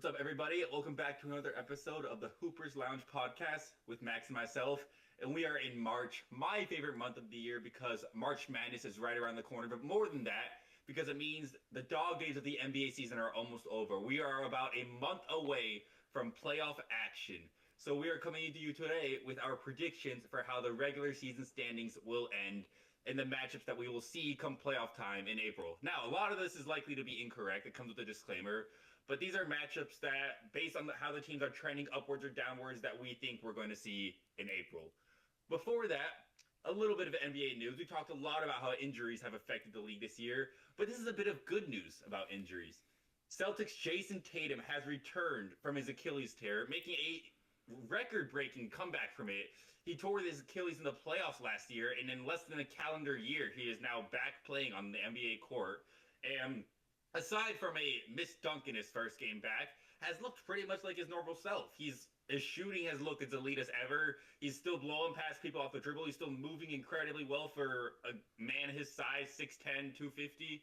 What's up, everybody? Welcome back to another episode of the Hoopers Lounge podcast with Max and myself. And we are in March, my favorite month of the year because March Madness is right around the corner. But more than that, because it means the dog days of the NBA season are almost over. We are about a month away from playoff action. So we are coming to you today with our predictions for how the regular season standings will end and the matchups that we will see come playoff time in April. Now, a lot of this is likely to be incorrect. It comes with a disclaimer. But these are matchups that, based on how the teams are trending upwards or downwards, that we think we're going to see in April. Before that, a little bit of NBA news. We talked a lot about how injuries have affected the league this year, but this is a bit of good news about injuries. Celtics Jason Tatum has returned from his Achilles tear, making a record-breaking comeback from it. He tore his Achilles in the playoffs last year, and in less than a calendar year, he is now back playing on the NBA court. And aside from a missed dunk in his first game back, has looked pretty much like his normal self. His shooting has looked as elite as ever. He's still blowing past people off the dribble. He's still moving incredibly well for a man his size, 6'10", 250.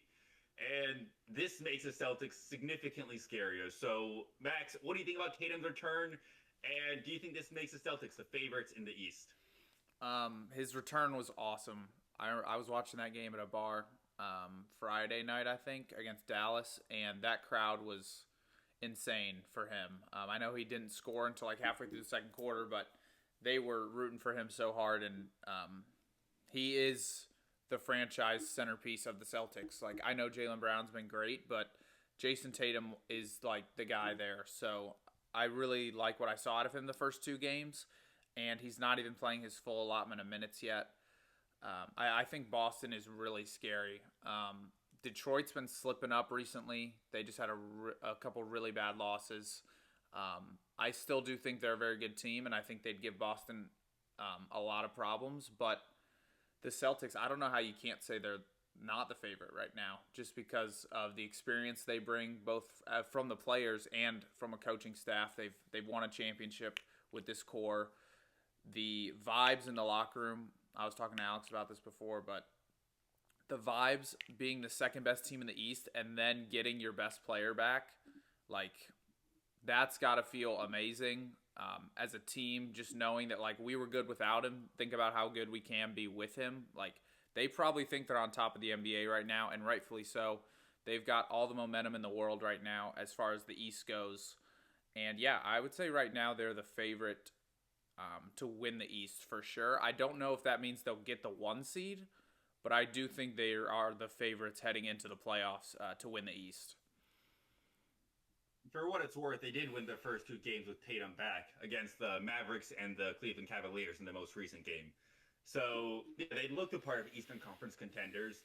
And this makes the Celtics significantly scarier. So, Max, what do you think about Tatum's return? And do you think this makes the Celtics the favorites in the East? His return was awesome. I was watching that game at a bar Friday night, I think, against Dallas, and that crowd was insane for him. I know he didn't score until like halfway through the second quarter, but they were rooting for him so hard, and he is the franchise centerpiece of the Celtics. Like, I know Jaylen Brown's been great, but Jason Tatum is like the guy there. So I really like what I saw out of him the first two games, and he's not even playing his full allotment of minutes yet. I think Boston is really scary. Detroit's been slipping up recently. They just had a couple really bad losses. I still do think they're a very good team, and I think they'd give Boston a lot of problems. But the Celtics, I don't know how you can't say they're not the favorite right now, just because of the experience they bring, both from the players and from a coaching staff. They've won a championship with this core. The vibes in the locker room. I was talking to Alex about this before, but the vibes being the second best team in the East and then getting your best player back, like, that's got to feel amazing as a team, just knowing that, like, we were good without him. Think about how good we can be with him. Like, they probably think they're on top of the NBA right now, and rightfully so. They've got all the momentum in the world right now as far as the East goes. And, yeah, I would say right now they're the favorite to win the East for sure. I don't know if that means they'll get the one seed, but I do think they are the favorites heading into the playoffs to win the East. For what it's worth, they did win their first two games with Tatum back against the Mavericks and the Cleveland Cavaliers in the most recent game. So yeah, they looked a part of Eastern Conference contenders.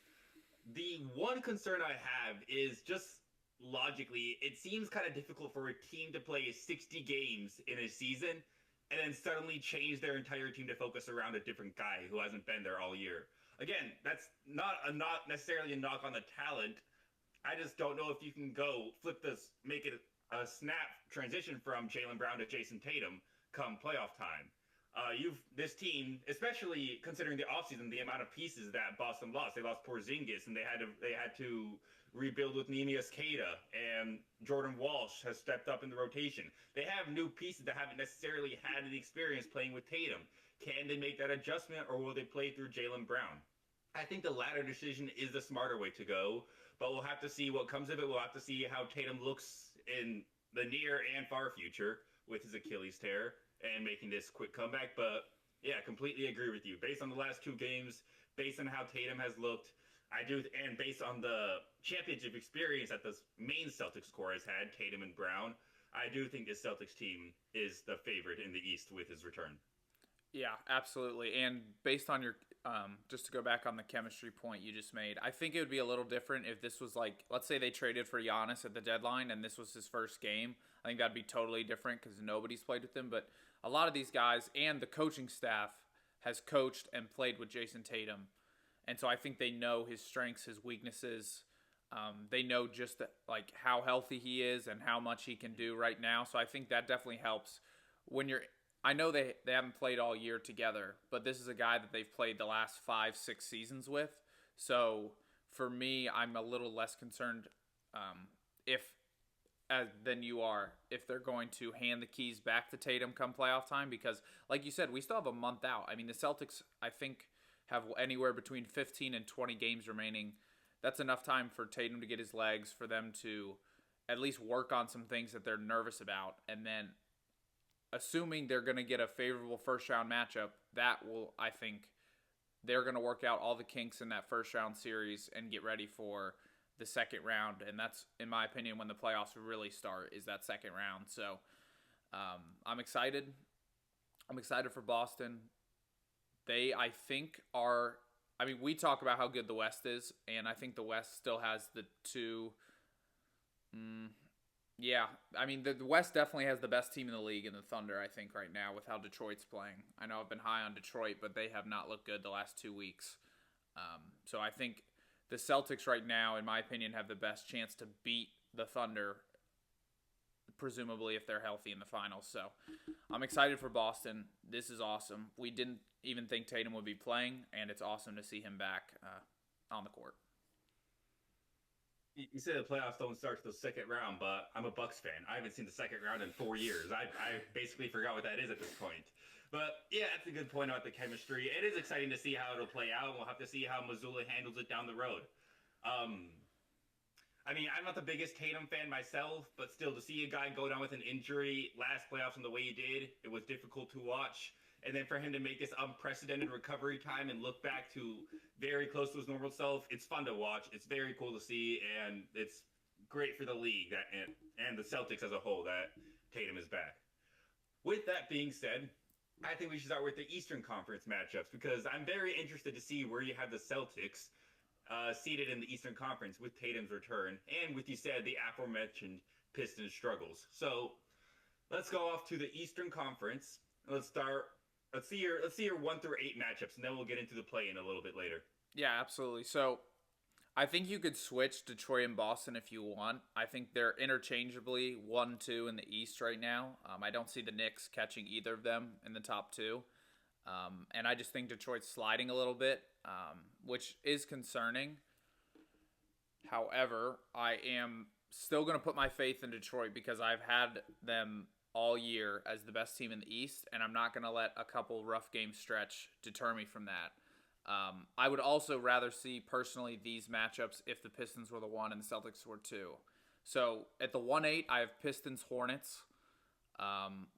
The one concern I have is just logically, it seems kind of difficult for a team to play 60 games in a season and then suddenly change their entire team to focus around a different guy who hasn't been there all year. Again, that's not necessarily a knock on the talent. I just don't know if you can go flip this, make it a snap transition from Jaylen Brown to Jason Tatum come playoff time. This team, especially considering the offseason, the amount of pieces that Boston lost. They lost Porzingis, and they had to rebuild with Neemias Queta, and Jordan Walsh has stepped up in the rotation. They have new pieces that haven't necessarily had the experience playing with Tatum. Can they make that adjustment, or will they play through Jaylen Brown? I think the latter decision is the smarter way to go, but we'll have to see what comes of it. We'll have to see how Tatum looks in the near and far future with his Achilles tear and making this quick comeback. But yeah, completely agree with you. Based on the last two games, based on how Tatum has looked, and based on the championship experience that the main Celtics core has had, Tatum and Brown, I do think this Celtics team is the favorite in the East with his return. Yeah, absolutely. And based on your, just to go back on the chemistry point you just made, I think it would be a little different if this was like, let's say they traded for Giannis at the deadline and this was his first game. I think that'd be totally different because nobody's played with him. But a lot of these guys and the coaching staff has coached and played with Jason Tatum. And so I think they know his strengths, his weaknesses. They know just like how healthy he is and how much he can do right now. So I think that definitely helps when you're. I know they haven't played all year together, but this is a guy that they've played the last 5-6 seasons with. So for me, I'm a little less concerned if than you are if they're going to hand the keys back to Tatum come playoff time, because like you said, we still have a month out. I mean, the Celtics, I think, have anywhere between 15 and 20 games remaining. That's enough time for Tatum to get his legs, for them to at least work on some things that they're nervous about, and then assuming they're going to get a favorable first round matchup, that will, I think, they're going to work out all the kinks in that first round series and get ready for the second round. And that's, in my opinion, when the playoffs really start, is that second round. So I'm excited. I'm excited for Boston. They, I think, are, I mean, we talk about how good the West is, and I think the West still has the two. Yeah, I mean, the West definitely has the best team in the league in the Thunder, I think, right now, with how Detroit's playing. I know I've been high on Detroit, but they have not looked good the last 2 weeks. So I think the Celtics right now, in my opinion, have the best chance to beat the Thunder, presumably if they're healthy in the finals. So I'm excited for Boston. This is awesome. We didn't even think Tatum would be playing, and it's awesome to see him back on the court. You said the playoffs don't start till the second round, but I'm a Bucks fan. I haven't seen the second round in 4 years. I basically forgot what that is at this point. But yeah, that's a good point about the chemistry. It is exciting to see how it'll play out, and we'll have to see how Mazzulla handles it down the road. I mean, I'm not the biggest Tatum fan myself, but still, to see a guy go down with an injury last playoffs in the way he did, it was difficult to watch. And then for him to make this unprecedented recovery time and look back to very close to his normal self, it's fun to watch. It's very cool to see, and it's great for the league and the Celtics as a whole that Tatum is back. With that being said, I think we should start with the Eastern Conference matchups, because I'm very interested to see where you have the Celtics seated in the Eastern Conference with Tatum's return, and with, you said, the aforementioned Pistons struggles. So let's go off to the Eastern Conference. Let's see your 1 through 8 matchups, and then we'll get into the play-in a little bit later. Yeah, absolutely. So I think you could switch Detroit and Boston if you want. I think they're interchangeably 1-2 in the East right now. I don't see the Knicks catching either of them in the top 2. And I just think Detroit's sliding a little bit, which is concerning. However, I am still going to put my faith in Detroit, because I've had them all year as the best team in the East, and I'm not going to let a couple rough game stretch deter me from that. I would also rather see, personally, these matchups if the Pistons were the 1 and the Celtics were 2. So at the 1-8, I have Pistons-Hornets,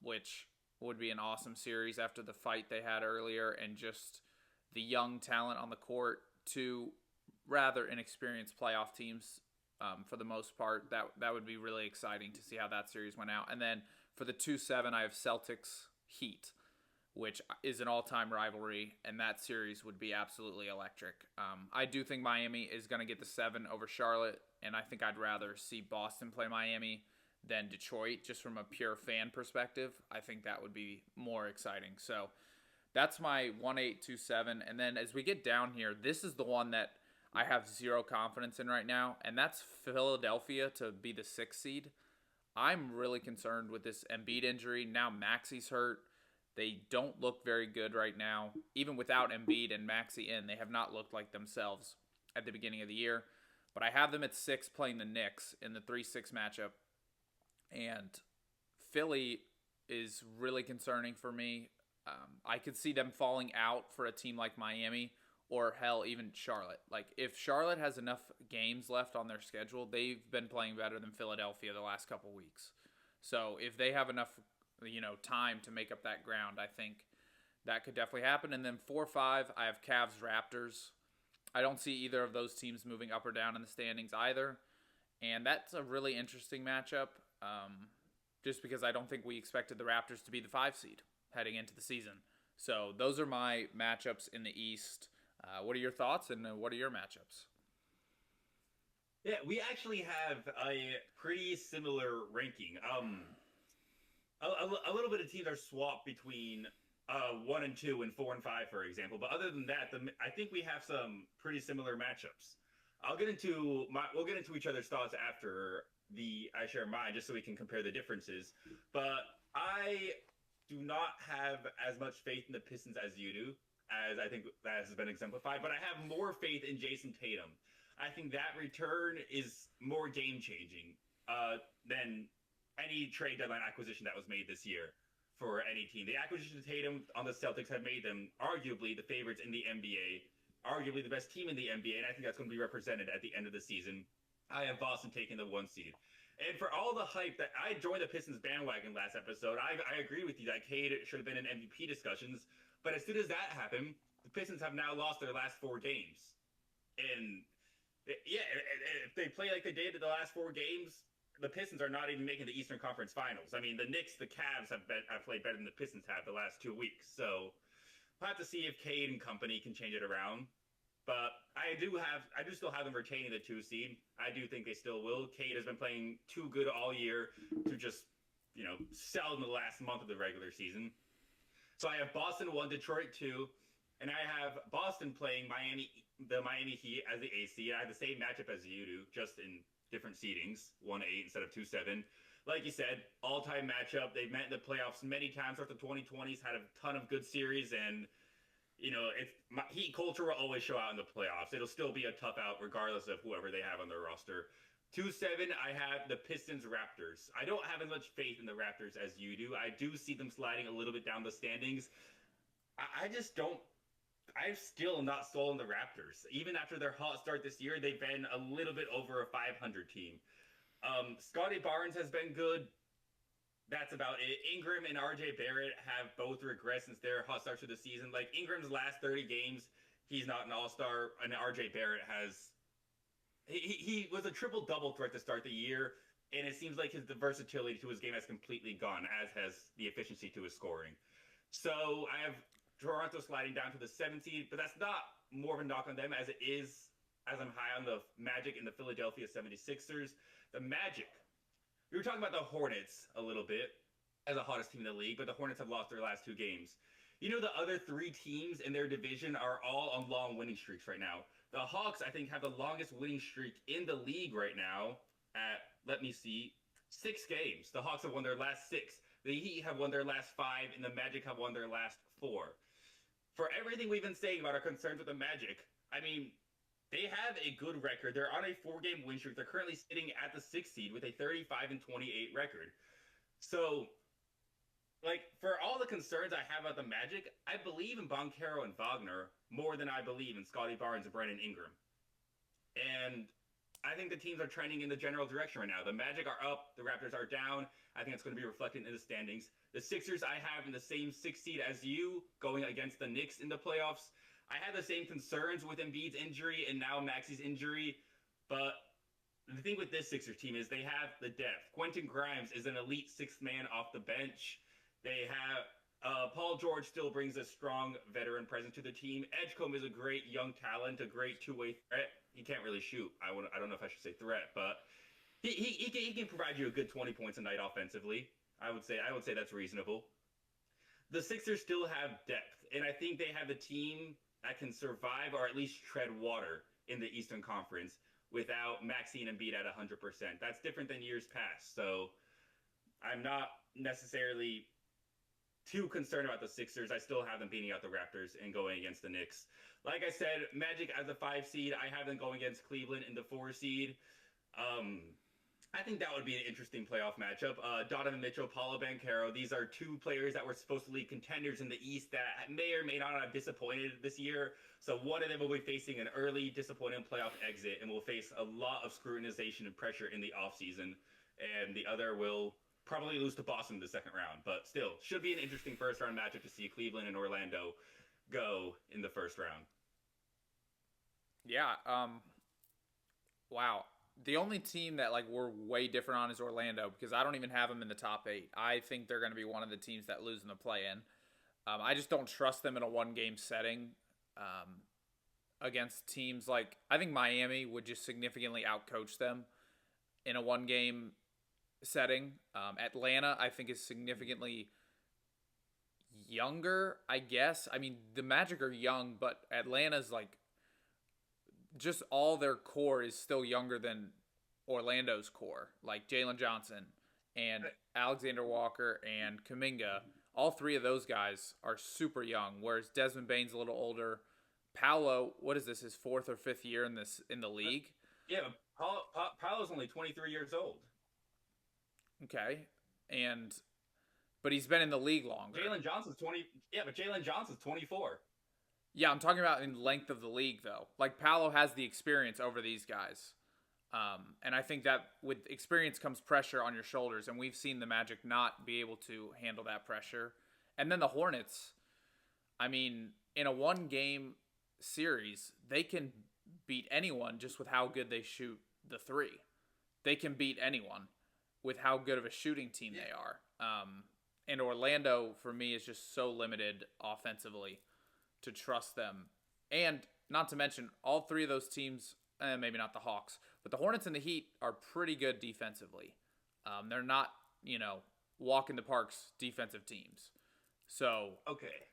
which would be an awesome series after the fight they had earlier and just the young talent on the court. 2 rather inexperienced playoff teams for the most part. That would be really exciting to see how that series went out. And then for the 2-7, I have Celtics-Heat, which is an all-time rivalry, and that series would be absolutely electric. I do think Miami is going to get the 7 over Charlotte, and I think I'd rather see Boston play Miami than Detroit, just from a pure fan perspective. I think that would be more exciting. So that's my 1-8, 2-7. And then as we get down here, this is the one that I have zero confidence in right now, and that's Philadelphia to be the 6th seed. I'm really concerned with this Embiid injury. Now Maxi's hurt. They don't look very good right now. Even without Embiid and Maxi in, they have not looked like themselves at the beginning of the year. But I have them at 6 playing the Knicks in the 3-6 matchup. And Philly is really concerning for me. I could see them falling out for a team like Miami, or hell, even Charlotte. Like, if Charlotte has enough games left on their schedule, they've been playing better than Philadelphia the last couple weeks. So if they have enough, time to make up that ground, I think that could definitely happen. And then 4-5, I have Cavs Raptors. I don't see either of those teams moving up or down in the standings either. And that's a really interesting matchup, just because I don't think we expected the Raptors to be the 5 seed heading into the season. So those are my matchups in the East. What are your thoughts, and what are your matchups? Yeah, we actually have a pretty similar ranking. A little bit of teams are swapped between 1 and 2 and 4 and 5, for example. But other than that, I think we have some pretty similar matchups. We'll get into each other's thoughts after I share mine, just so we can compare the differences. But I do not have as much faith in the Pistons as you do, as I think that has been exemplified. But I have more faith in Jason Tatum. I think that return is more game-changing. than any trade deadline acquisition that was made this year for any team. The acquisition of Tatum on the Celtics have made them arguably the favorites in the NBA, arguably the best team in the NBA, and I think that's going to be represented at the end of the season. I have Boston taking the 1 seed. And for all the hype that I joined the Pistons bandwagon last episode, I agree with you that Cade should have been in MVP discussions. But as soon as that happened, the Pistons have now lost their last 4 games. And yeah, if they play like they did in the last 4 games, the Pistons are not even making the Eastern Conference Finals. I mean, the Knicks, the Cavs have played better than the Pistons have the last 2 weeks. So we'll have to see if Cade and company can change it around. But I do still have them retaining the 2 seed. I do think they still will. Cade has been playing too good all year to just, sell in the last month of the regular season. So I have Boston 1, Detroit 2, and I have Boston playing the Miami Heat as the AC. I have the same matchup as you do, just in different seedings, 1-8 instead of 2-7. Like you said, all-time matchup. They've met in the playoffs many times throughout the 2020s, had a ton of good series, and Heat culture will always show out in the playoffs. It'll still be a tough out regardless of whoever they have on their roster. 2-7, I have the Pistons Raptors. I don't have as much faith in the Raptors as you do. I do see them sliding a little bit down the standings. I just don't. I'm still not sold on the Raptors. Even after their hot start this year, they've been a little bit over a 500 team. Scotty Barnes has been good. That's about it. Ingram and RJ Barrett have both regressed since their hot starts to the season. Like Ingram's last 30 games, he's not an all-star, and RJ Barrett has. He was a triple-double threat to start the year, and it seems like the versatility to his game has completely gone, as has the efficiency to his scoring. So I have Toronto sliding down to the 7th seed, but that's not more of a knock on them as it is, as I'm high on the Magic and the Philadelphia 76ers. The Magic. We were talking about the Hornets a little bit as the hottest team in the league, but the Hornets have lost their last 2 games. The other 3 teams in their division are all on long winning streaks right now. The Hawks, I think, have the longest winning streak in the league right now at, 6 games. The Hawks have won their last 6. The Heat have won their last 5, and the Magic have won their last 4. For everything we've been saying about our concerns with the Magic, I mean, they have a good record. They're on a 4-game win streak. They're currently sitting at the 6th seed with a 35-28 record. So, for all the concerns I have about the Magic, I believe in Banchero and Wagner more than I believe in Scotty Barnes and Brandon Ingram. And I think the teams are trending in the general direction right now. The Magic are up. The Raptors are down. I think it's going to be reflected in the standings. The Sixers I have in the same 6th seed as you, going against the Knicks in the playoffs. I had the same concerns with Embiid's injury and now Maxi's injury, but the thing with this Sixers team is they have the depth. Quentin Grimes is an elite 6th man off the bench. They have Paul George still brings a strong veteran presence to the team. Edgecombe is a great young talent, a great 2-way threat. He can't really shoot. I don't know if I should say threat, but he can provide you a good 20 points a night offensively. I would say that's reasonable. The Sixers still have depth, and I think they have the team that can survive or at least tread water in the Eastern Conference without Maxey and Embiid at 100%. That's different than years past. So I'm not necessarily too concerned about the Sixers. I still have them beating out the Raptors and going against the Knicks. Like I said, Magic as a 5 seed. I have them going against Cleveland in the 4 seed. I think that would be an interesting playoff matchup. Donovan Mitchell, Paolo Banchero, these are 2 players that were supposedly contenders in the East that may or may not have disappointed this year. So one of them will be facing an early disappointing playoff exit and will face a lot of scrutinization and pressure in the offseason. And the other will probably lose to Boston in the 2nd round. But still, should be an interesting first-round matchup to see Cleveland and Orlando go in the 1st round. Yeah, wow. The only team that we're way different on is Orlando because I don't even have them in the top 8. I think they're going to be one of the teams that lose in the play-in. I just don't trust them in a 1-game setting against teams like I think Miami would just significantly outcoach them in a 1-game setting. Atlanta I think is significantly younger, I guess. I mean, the Magic are young, but Atlanta's just all their core is still younger than Orlando's core. Like Jalen Johnson and Alexander Walker and Kuminga, all 3 of those guys are super young, whereas Desmond Bane's a little older. Paolo, what is this, his 4th or 5th year in the league? Yeah, Paolo's only 23 years old. Okay, but he's been in the league longer. Jalen Johnson's 20. Yeah, but Jalen Johnson's 24. Yeah, I'm talking about in length of the league, though. Like, Paolo has the experience over these guys. And I think that with experience comes pressure on your shoulders, and we've seen the Magic not be able to handle that pressure. And then the Hornets, I mean, in a one-game series, they can beat anyone just with how good they shoot the three. They can beat anyone with how good of a shooting team they are. And Orlando, for me, is just so limited offensively to trust them. And not to mention, all three of those teams, maybe not the Hawks, but the Hornets and the Heat are pretty good defensively. They're not, walk in the parks defensive teams. So okay,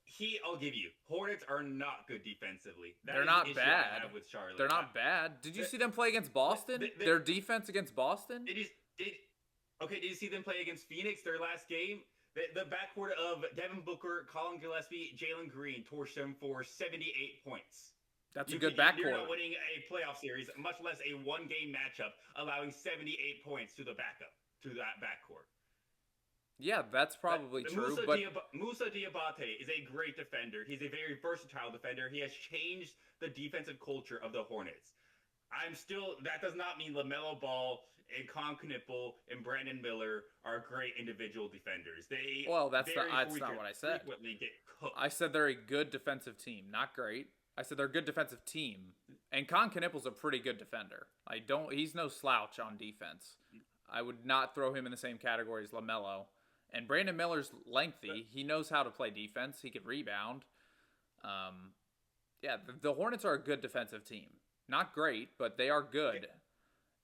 Heat, I'll give you. Hornets are not good defensively. They're not bad. I have with Charlotte. They're not bad. Did you see them play against Boston? Their defense against Boston? Did you see them play against Phoenix, their last game? The backcourt of Devin Booker, Colin Gillespie, Jalen Green torched them for 78 points. That's a good backcourt. You're not winning a playoff series, much less a one-game matchup, allowing 78 points to that backcourt. Yeah, that's probably true. Moussa Diabate is a great defender. He's a very versatile defender. He has changed the defensive culture of the Hornets. That does not mean LaMelo Ball and Con Knipple and Brandon Miller are great individual defenders. That's not what I said. Frequently get cooked. I said they're a good defensive team, not great. I said they're a good defensive team, and Con Knipple's a pretty good defender. He's no slouch on defense. I would not throw him in the same category as LaMelo. And Brandon Miller's lengthy. He knows how to play defense. He could rebound. The Hornets are a good defensive team. Not great, but they are good.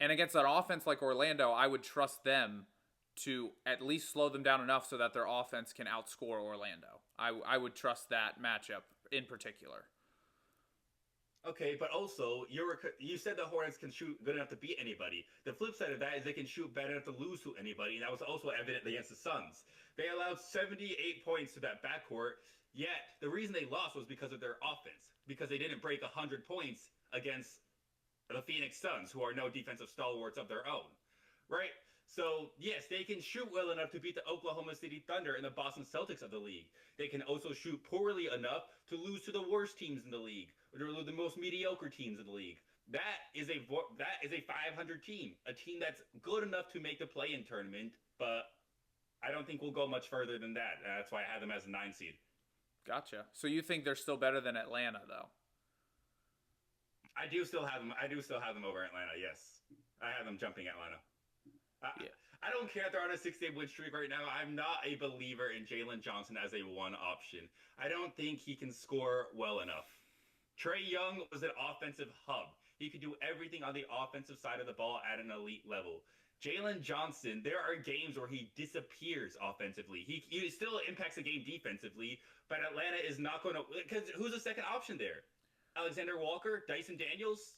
And against an offense like Orlando, I would trust them to at least slow them down enough so that their offense can outscore Orlando. I would trust that matchup in particular. Okay, but also, you said the Hornets can shoot good enough to beat anybody. The flip side of that is they can shoot bad enough to lose to anybody, and that was also evident against the Suns. They allowed 78 points to that backcourt, yet the reason they lost was because of their offense, because they didn't break 100 points against the Phoenix Suns, who are no defensive stalwarts of their own, right? So, yes, they can shoot well enough to beat the Oklahoma City Thunder and the Boston Celtics of the league. They can also shoot poorly enough to lose to the worst teams in the league, or the most mediocre teams in the league. That is a 500 team, a team that's good enough to make the play-in tournament, but I don't think we'll go much further than that. That's why I have them as a 9 seed. Gotcha. So you think they're still better than Atlanta, though? I do still have them over Atlanta. Yes, I have them jumping Atlanta. I don't care if they're on a 6-game win streak right now. I'm not a believer in Jalen Johnson as a one option. I don't think he can score well enough. Trae Young was an offensive hub. He could do everything on the offensive side of the ball at an elite level. Jalen Johnson, there are games where he disappears offensively. He still impacts the game defensively, but Atlanta is not going to, because who's the second option there? Alexander Walker, Dyson Daniels,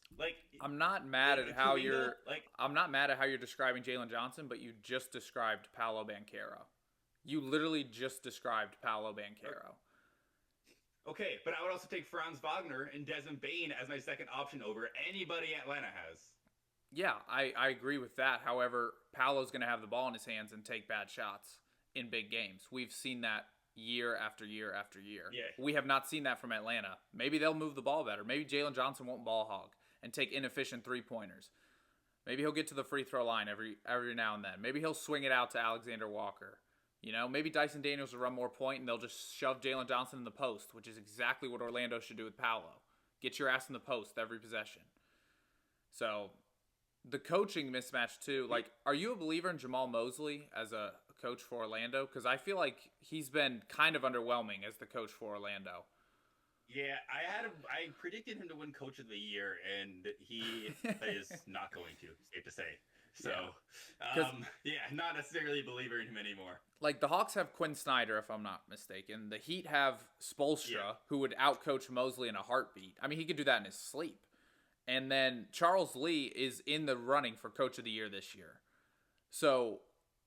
I'm not mad at how you're describing Jalen Johnson, but you just described Paolo Banchero. You literally just described Paolo Banchero. Okay, but I would also take Franz Wagner and Desmond Bane as my second option over anybody Atlanta has. Yeah, I agree with that. However, Paolo's going to have the ball in his hands and take bad shots in big games. We've seen that year after year after year. Yeah. We have not seen that from Atlanta. Maybe they'll move the ball better. Maybe Jalen Johnson won't ball hog and take inefficient three-pointers. Maybe he'll get to the free throw line every now and then. Maybe he'll swing it out to Alexander Walker. Maybe Dyson Daniels will run more point and they'll just shove Jalen Johnson in the post, which is exactly what Orlando should do with Paolo. Get your ass in the post every possession. So, the coaching mismatch too. Are you a believer in Jamal Mosley as a coach for Orlando? Because I feel like he's been kind of underwhelming as the coach for Orlando. Yeah, I predicted him to win Coach of the Year, and he is not going to. Safe to say. So, not necessarily a believer in him anymore. The Hawks have Quinn Snyder, if I'm not mistaken. The Heat have Spoelstra, who would outcoach Mosley in a heartbeat. I mean, he could do that in his sleep. And then Charles Lee is in the running for Coach of the Year this year. So,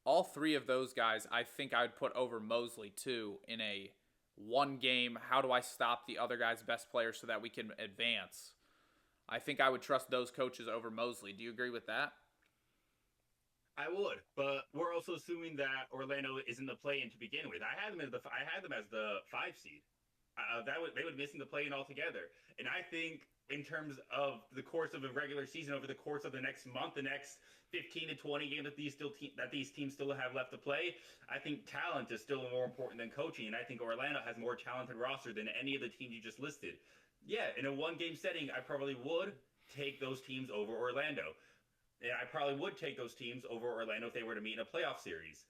all three of those guys, I think I would put over Mosley, too, in a one game, how do I stop the other guy's best player so that we can advance? I think I would trust those coaches over Mosley. Do you agree with that? I would, but we're also assuming that Orlando is in the play-in to begin with. I had them as the 5 seed. They would miss in the play-in altogether. And I think in terms of the course of a regular season, over the course of the next month, the next 15 to 20 games that these teams still have left to play, I think talent is still more important than coaching. And I think Orlando has more talented roster than any of the teams you just listed. Yeah, in a one-game setting, I probably would take those teams over Orlando. And I probably would take those teams over Orlando if they were to meet in a playoff series.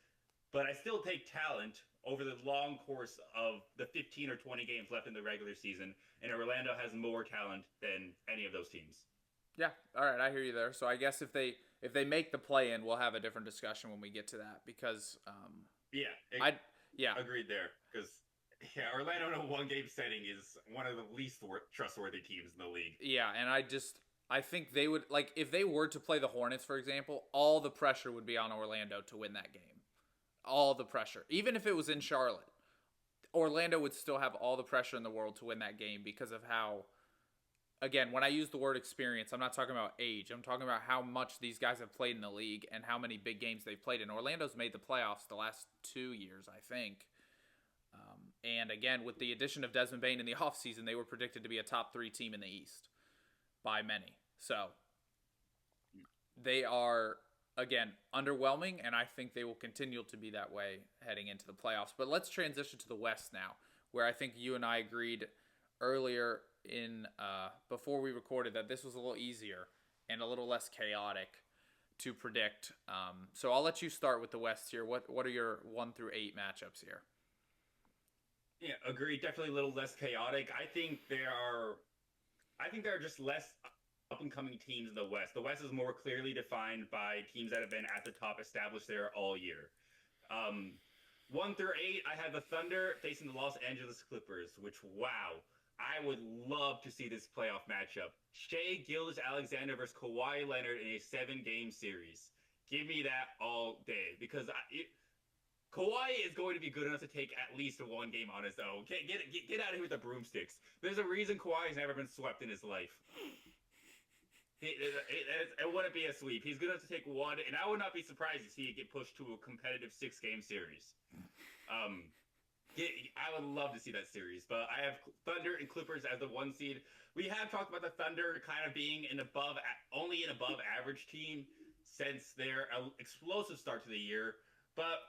But I still take talent over the long course of the 15 or 20 games left in the regular season, and Orlando has more talent than any of those teams. Yeah, all right, I hear you there. So I guess if they make the play in, we'll have a different discussion when we get to that because yeah, agreed there because yeah, Orlando in a one-game setting is one of the least trustworthy teams in the league. Yeah, and I think they would like if they were to play the Hornets, for example, all the pressure would be on Orlando to win that game. All the pressure. Even if it was in Charlotte, Orlando would still have all the pressure in the world to win that game because of how, again, when I use the word experience, I'm not talking about age. I'm talking about how much these guys have played in the league and how many big games they've played. And Orlando's made the playoffs the last 2 years, I think. And again, with the addition of Desmond Bane in the offseason, they were predicted to be a top 3 team in the East by many. So they are, again, underwhelming, and I think they will continue to be that way heading into the playoffs. But let's transition to the West now, where I think you and I agreed earlier in before we recorded that this was a little easier and a little less chaotic to predict. So I'll let you start with the West here. What are your 1 through 8 matchups here? Yeah, agreed. Definitely a little less chaotic. I think there are just less up-and-coming teams in the West. The West is more clearly defined by teams that have been at the top, established there all year. 1 through 8, I have the Thunder facing the Los Angeles Clippers, which, wow, I would love to see this playoff matchup. Shai Gilgeous-Alexander versus Kawhi Leonard in a 7-game series. Give me that all day, because Kawhi is going to be good enough to take at least one game on his own. Get out of here with the broomsticks. There's a reason Kawhi has never been swept in his life. It wouldn't be a sweep. He's going to have to take one, and I would not be surprised to see it get pushed to a competitive 6-game series. I would love to see that series, but I have Thunder and Clippers as the 1 seed. We have talked about the Thunder kind of being only an above average team since their explosive start to the year, but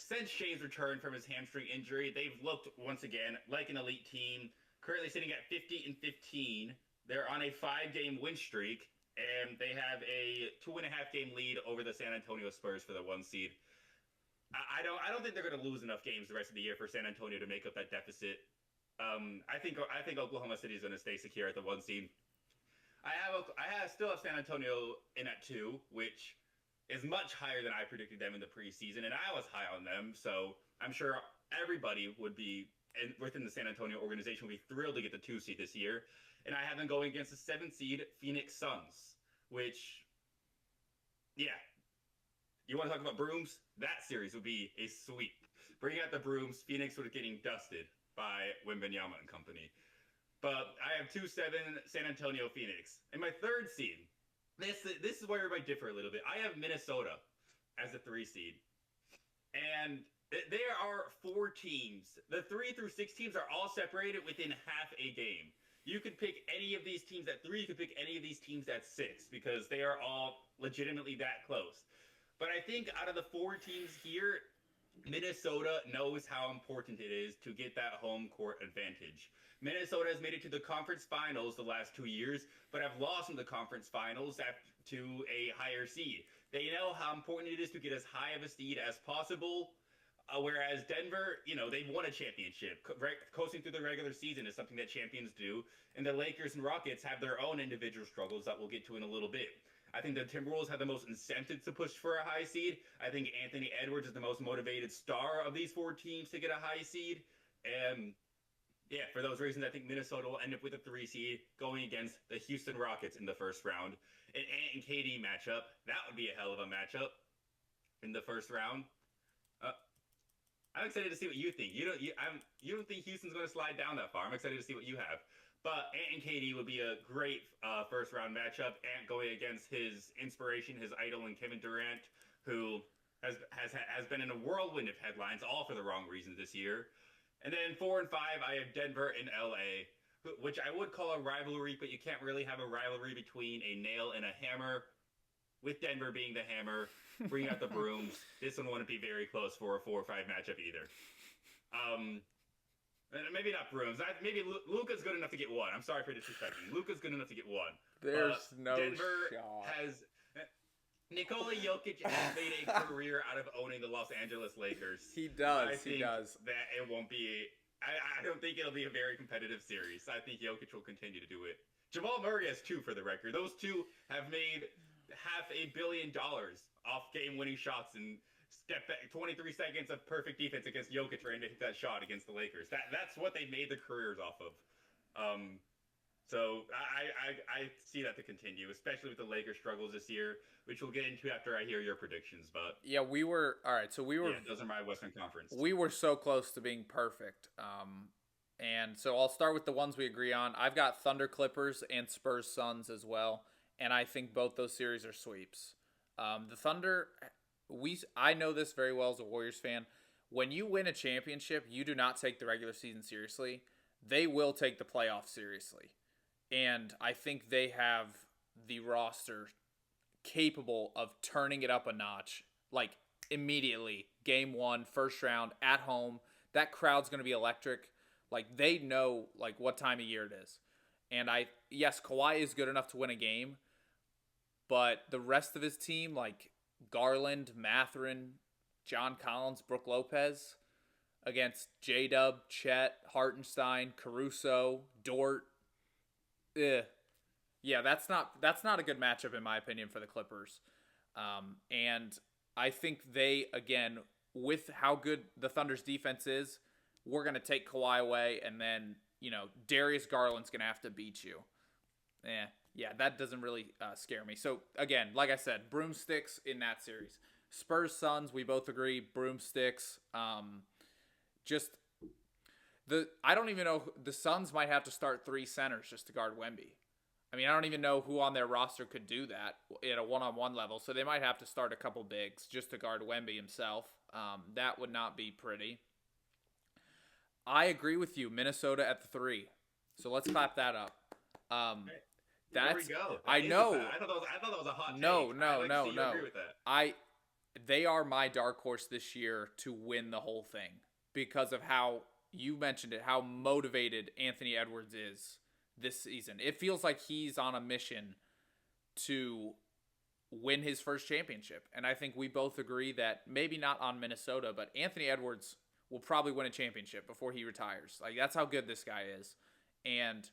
since Shai's return from his hamstring injury, they've looked once again like an elite team. Currently sitting at 50-15. They're on a 5-game win streak, and they have a 2.5-game lead over the San Antonio Spurs for the 1 seed. I don't think they're going to lose enough games the rest of the year for San Antonio to make up that deficit. I think Oklahoma City is going to stay secure at the 1 seed. Still have San Antonio in at 2, which is much higher than I predicted them in the preseason, and I was high on them. So I'm sure everybody would be within the San Antonio organization would be thrilled to get the 2 seed this year. And I have them going against the 7 seed Phoenix Suns, which, yeah. You want to talk about brooms? That series would be a sweep. Bring out the brooms. Phoenix would be getting dusted by Wembanyama and company. But I have 2-7 San Antonio Phoenix. And my 3rd seed, this is where everybody differ a little bit. I have Minnesota as a 3 seed. And there are 4 teams. The 3 through 6 teams are all separated within half a game. You could pick any of these teams at 3. You could pick any of these teams at 6 because they are all legitimately that close. But I think out of the 4 teams here, Minnesota knows how important it is to get that home court advantage. Minnesota has made it to the conference finals the last 2 years, but have lost in the conference finals to a higher seed. They know how important it is to get as high of a seed as possible. Whereas Denver, they've won a championship. Coasting through the regular season is something that champions do. And the Lakers and Rockets have their own individual struggles that we'll get to in a little bit. I think the Timberwolves have the most incentive to push for a high seed. I think Anthony Edwards is the most motivated star of these 4 teams to get a high seed. And yeah, for those reasons, I think Minnesota will end up with a 3 seed going against the Houston Rockets in the first round. An Ant and KD matchup. That would be a hell of a matchup in the first round. I'm excited to see what you think. You don't think Houston's going to slide down that far. I'm excited to see what you have. But Ant and KD would be a great first-round matchup. Ant going against his inspiration, his idol, and Kevin Durant. who has been in a whirlwind of headlines, all for the wrong reasons this year. And then 4 and 5, I have Denver and LA, which I would call a rivalry, but you can't really have a rivalry between a nail and a hammer. With Denver being the hammer, bringing out the brooms, this one wouldn't be very close for a 4 or 5 matchup either. Maybe not brooms. Maybe Luka's good enough to get one. I'm sorry for disrespecting. Luka's good enough to get one. There's no Denver shot. has Nikola Jokic has made a career out of owning the Los Angeles Lakers. He does. I think he does. that it won't be. I don't think it'll be a very competitive series. I think Jokic will continue to do it. Jamal Murray has 2 for the record. Those 2 have made $500 million off game-winning shots and step back 23 seconds of perfect defense against Jokic trying to hit that shot against the Lakers. That's what they made their careers off of. So I see that to continue, especially with the Lakers' struggles this year, which we'll get into after I hear your predictions. But yeah, we were all right. So we were. Yeah, those are my Western Conference. We were so close to being perfect. And so I'll start with the ones we agree on. I've got Thunder Clippers and Spurs Suns as well, and I think both those series are sweeps. The Thunder, I know this very well as a Warriors fan. When you win a championship, you do not take the regular season seriously. They will take the playoffs seriously. And I think they have the roster capable of turning it up a notch, like immediately. Game 1, first round, at home. That crowd's going to be electric. Like, they know, like, what time of year it is. And yes, Kawhi is good enough to win a game, but the rest of his team, like Garland, Mathurin, John Collins, Brook Lopez, against J-Dub, Chet, Hartenstein, Caruso, Dort. Yeah, that's not a good matchup in my opinion for the Clippers. And I think they, again, with how good the Thunder's defense is, we're going to take Kawhi away, and then, Darius Garland's going to have to beat you. Yeah, that doesn't really scare me. So, again, like I said, broomsticks in that series. Spurs Suns, we both agree, broomsticks. I don't even know, the Suns might have to start 3 centers just to guard Wemby. I mean, I don't even know who on their roster could do that at a one-on-one level, so they might have to start a couple bigs just to guard Wemby himself. That would not be pretty. I agree with you, Minnesota at the 3. So let's clap that up. There we go. I know. I thought that was a hot take. No. Agree with that. They are my dark horse this year to win the whole thing because of how you mentioned it, how motivated Anthony Edwards is this season. It feels like he's on a mission to win his first championship. And I think we both agree that maybe not on Minnesota, but Anthony Edwards will probably win a championship before he retires. Like, that's how good this guy is. And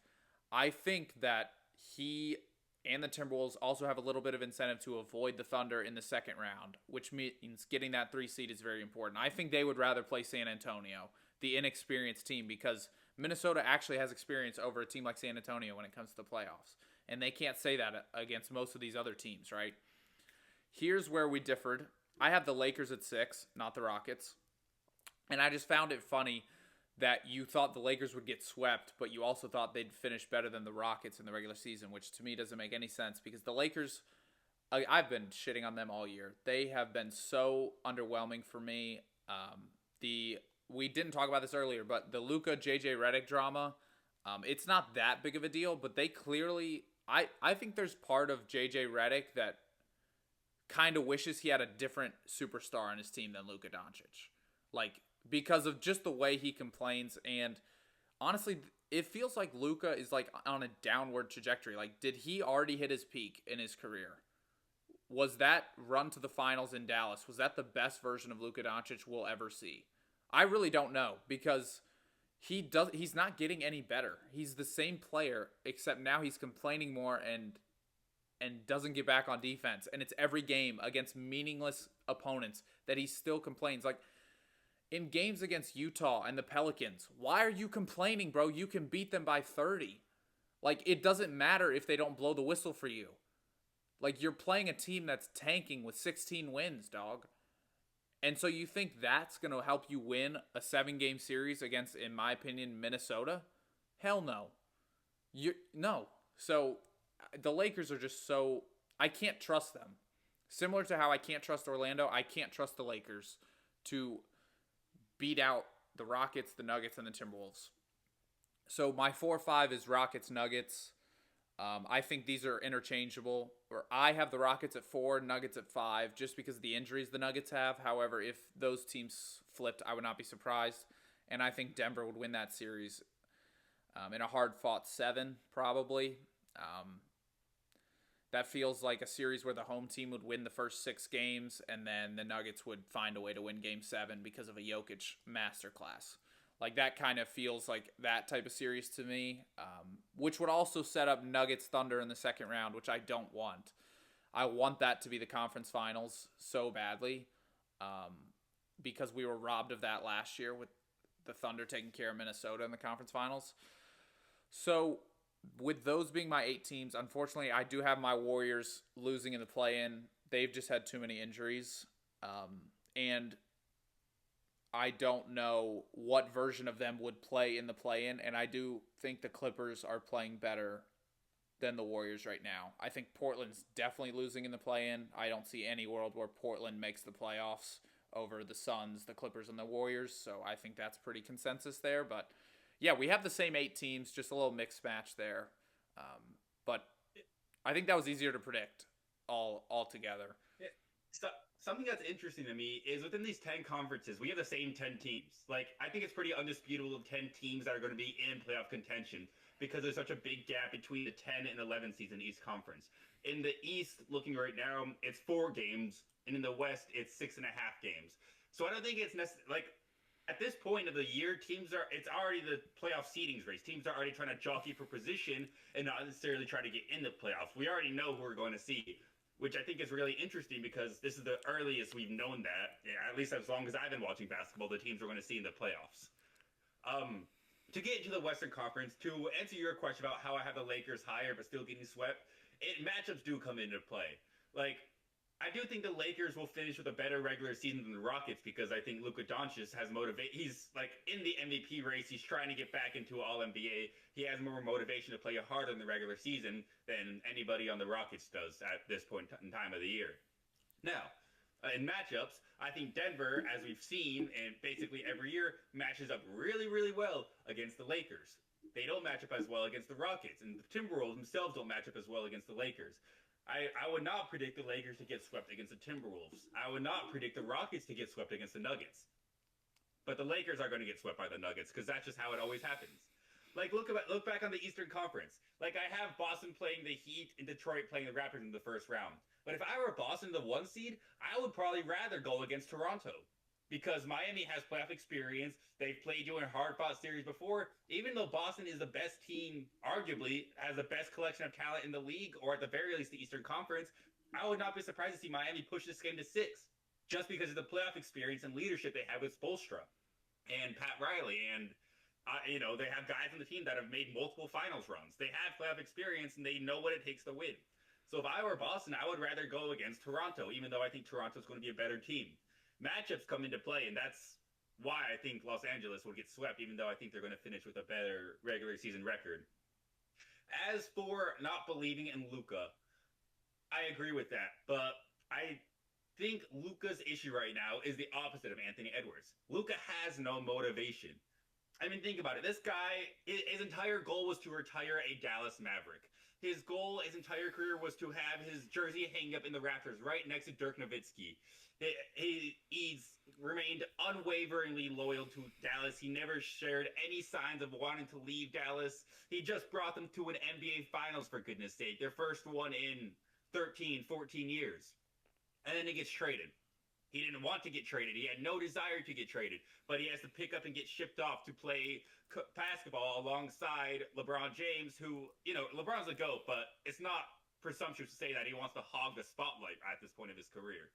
I think that he and the Timberwolves also have a little bit of incentive to avoid the Thunder in the second round, which means getting that 3 seed is very important. I think they would rather play San Antonio, the inexperienced team, because Minnesota actually has experience over a team like San Antonio when it comes to the playoffs. And they can't say that against most of these other teams, right? Here's where we differed. I have the Lakers at 6, not the Rockets. And I just found it funny that you thought the Lakers would get swept, but you also thought they'd finish better than the Rockets in the regular season, which to me doesn't make any sense because the Lakers, I've been shitting on them all year. They have been so underwhelming for me. We didn't talk about this earlier, but the Luka JJ Redick drama, it's not that big of a deal, but they clearly, I think there's part of JJ Redick that kind of wishes he had a different superstar on his team than Luka Doncic. Like, because of just the way he complains, and honestly, it feels like Luka is like on a downward trajectory. Like, did he already hit his peak in his career? Was that run to the finals in Dallas, was that the best version of Luka Doncic we'll ever see? I really don't know, because he's not getting any better. He's the same player, except now he's complaining more and doesn't get back on defense. And it's every game against meaningless opponents that he still complains. Like, in games against Utah and the Pelicans, why are you complaining, bro? You can beat them by 30. Like, it doesn't matter if they don't blow the whistle for you. Like, you're playing a team that's tanking with 16 wins, dog. And so you think that's going to help you win a 7-game series against, in my opinion, Minnesota? Hell no. No. So the Lakers are just so, I can't trust them. Similar to how I can't trust Orlando, I can't trust the Lakers to beat out the Rockets, the Nuggets, and the Timberwolves. So my 4-5 is Rockets, Nuggets. I think these are interchangeable. Or I have the Rockets at 4, Nuggets at 5, just because of the injuries the Nuggets have. However, if those teams flipped, I would not be surprised. And I think Denver would win that series in a hard-fought 7, probably. That feels like a series where the home team would win the first 6 games, and then the Nuggets would find a way to win Game 7 because of a Jokic masterclass. Like, that kind of feels like that type of series to me, which would also set up Nuggets Thunder in the second round, which I don't want. I want that to be the conference finals so badly because we were robbed of that last year with the Thunder taking care of Minnesota in the conference finals. So with those being my 8 teams, unfortunately, I do have my Warriors losing in the play-in. They've just had too many injuries. And I don't know what version of them would play in the play-in, and I do think the Clippers are playing better than the Warriors right now. I think Portland's definitely losing in the play-in. I don't see any world where Portland makes the playoffs over the Suns, the Clippers, and the Warriors, so I think that's pretty consensus there. But yeah, we have the same 8 teams, just a little mixed match there. But I think that was easier to predict all together. Yeah. Something that's interesting to me is within these 10 conferences, we have the same 10 teams. Like, I think it's pretty undisputable of 10 teams that are going to be in playoff contention because there's such a big gap between the 10 and 11 seeds in East Conference. In the East, looking right now, it's 4 games, and in the West, it's 6.5 games. So I don't think it's necessary. Like, at this point of the year, it's already the playoff seedings race. Teams are already trying to jockey for position and not necessarily try to get in the playoffs. We already know who we're going to see, which I think is really interesting because this is the earliest we've known that, at least as long as I've been watching basketball, the teams we're going to see in the playoffs. To get into the Western Conference, to answer your question about how I have the Lakers higher but still getting swept, matchups do come into play. Like, I do think the Lakers will finish with a better regular season than the Rockets because I think Luka Doncic has motivation. He's like in the MVP race. He's trying to get back into All-NBA. He has more motivation to play harder in the regular season than anybody on the Rockets does at this point in time of the year. Now, in matchups, I think Denver, as we've seen, and basically every year, matches up really, really well against the Lakers. They don't match up as well against the Rockets, and the Timberwolves themselves don't match up as well against the Lakers. I would not predict the Lakers to get swept against the Timberwolves. I would not predict the Rockets to get swept against the Nuggets. But the Lakers are going to get swept by the Nuggets because that's just how it always happens. Like, look back on the Eastern Conference. Like, I have Boston playing the Heat and Detroit playing the Raptors in the first round. But if I were Boston, the 1 seed, I would probably rather go against Toronto. Because Miami has playoff experience. They've played you in hard-fought series before. Even though Boston is the best team, arguably, has the best collection of talent in the league, or at the very least the Eastern Conference, I would not be surprised to see Miami push this game to 6. Just because of the playoff experience and leadership they have with Spoelstra and Pat Riley. And, they have guys on the team that have made multiple finals runs. They have playoff experience, and they know what it takes to win. So if I were Boston, I would rather go against Toronto, even though I think Toronto's going to be a better team. Matchups come into play, and that's why I think Los Angeles will get swept, even though I think they're going to finish with a better regular season record. As for not believing in Luka, I agree with that, but I think Luka's issue right now is the opposite of Anthony Edwards. Luka has no motivation. I mean, think about it. This guy, his entire goal was to retire a Dallas Maverick. His goal, his entire career, was to have his jersey hang up in the Raptors right next to Dirk Nowitzki. He's remained unwaveringly loyal to Dallas. He never shared any signs of wanting to leave Dallas. He just brought them to an NBA Finals, for goodness sake. Their first one in 13, 14 years. And then he gets traded. He didn't want to get traded. He had no desire to get traded. But he has to pick up and get shipped off to play basketball alongside LeBron James, who, LeBron's a GOAT, but it's not presumptuous to say that he wants to hog the spotlight at this point of his career.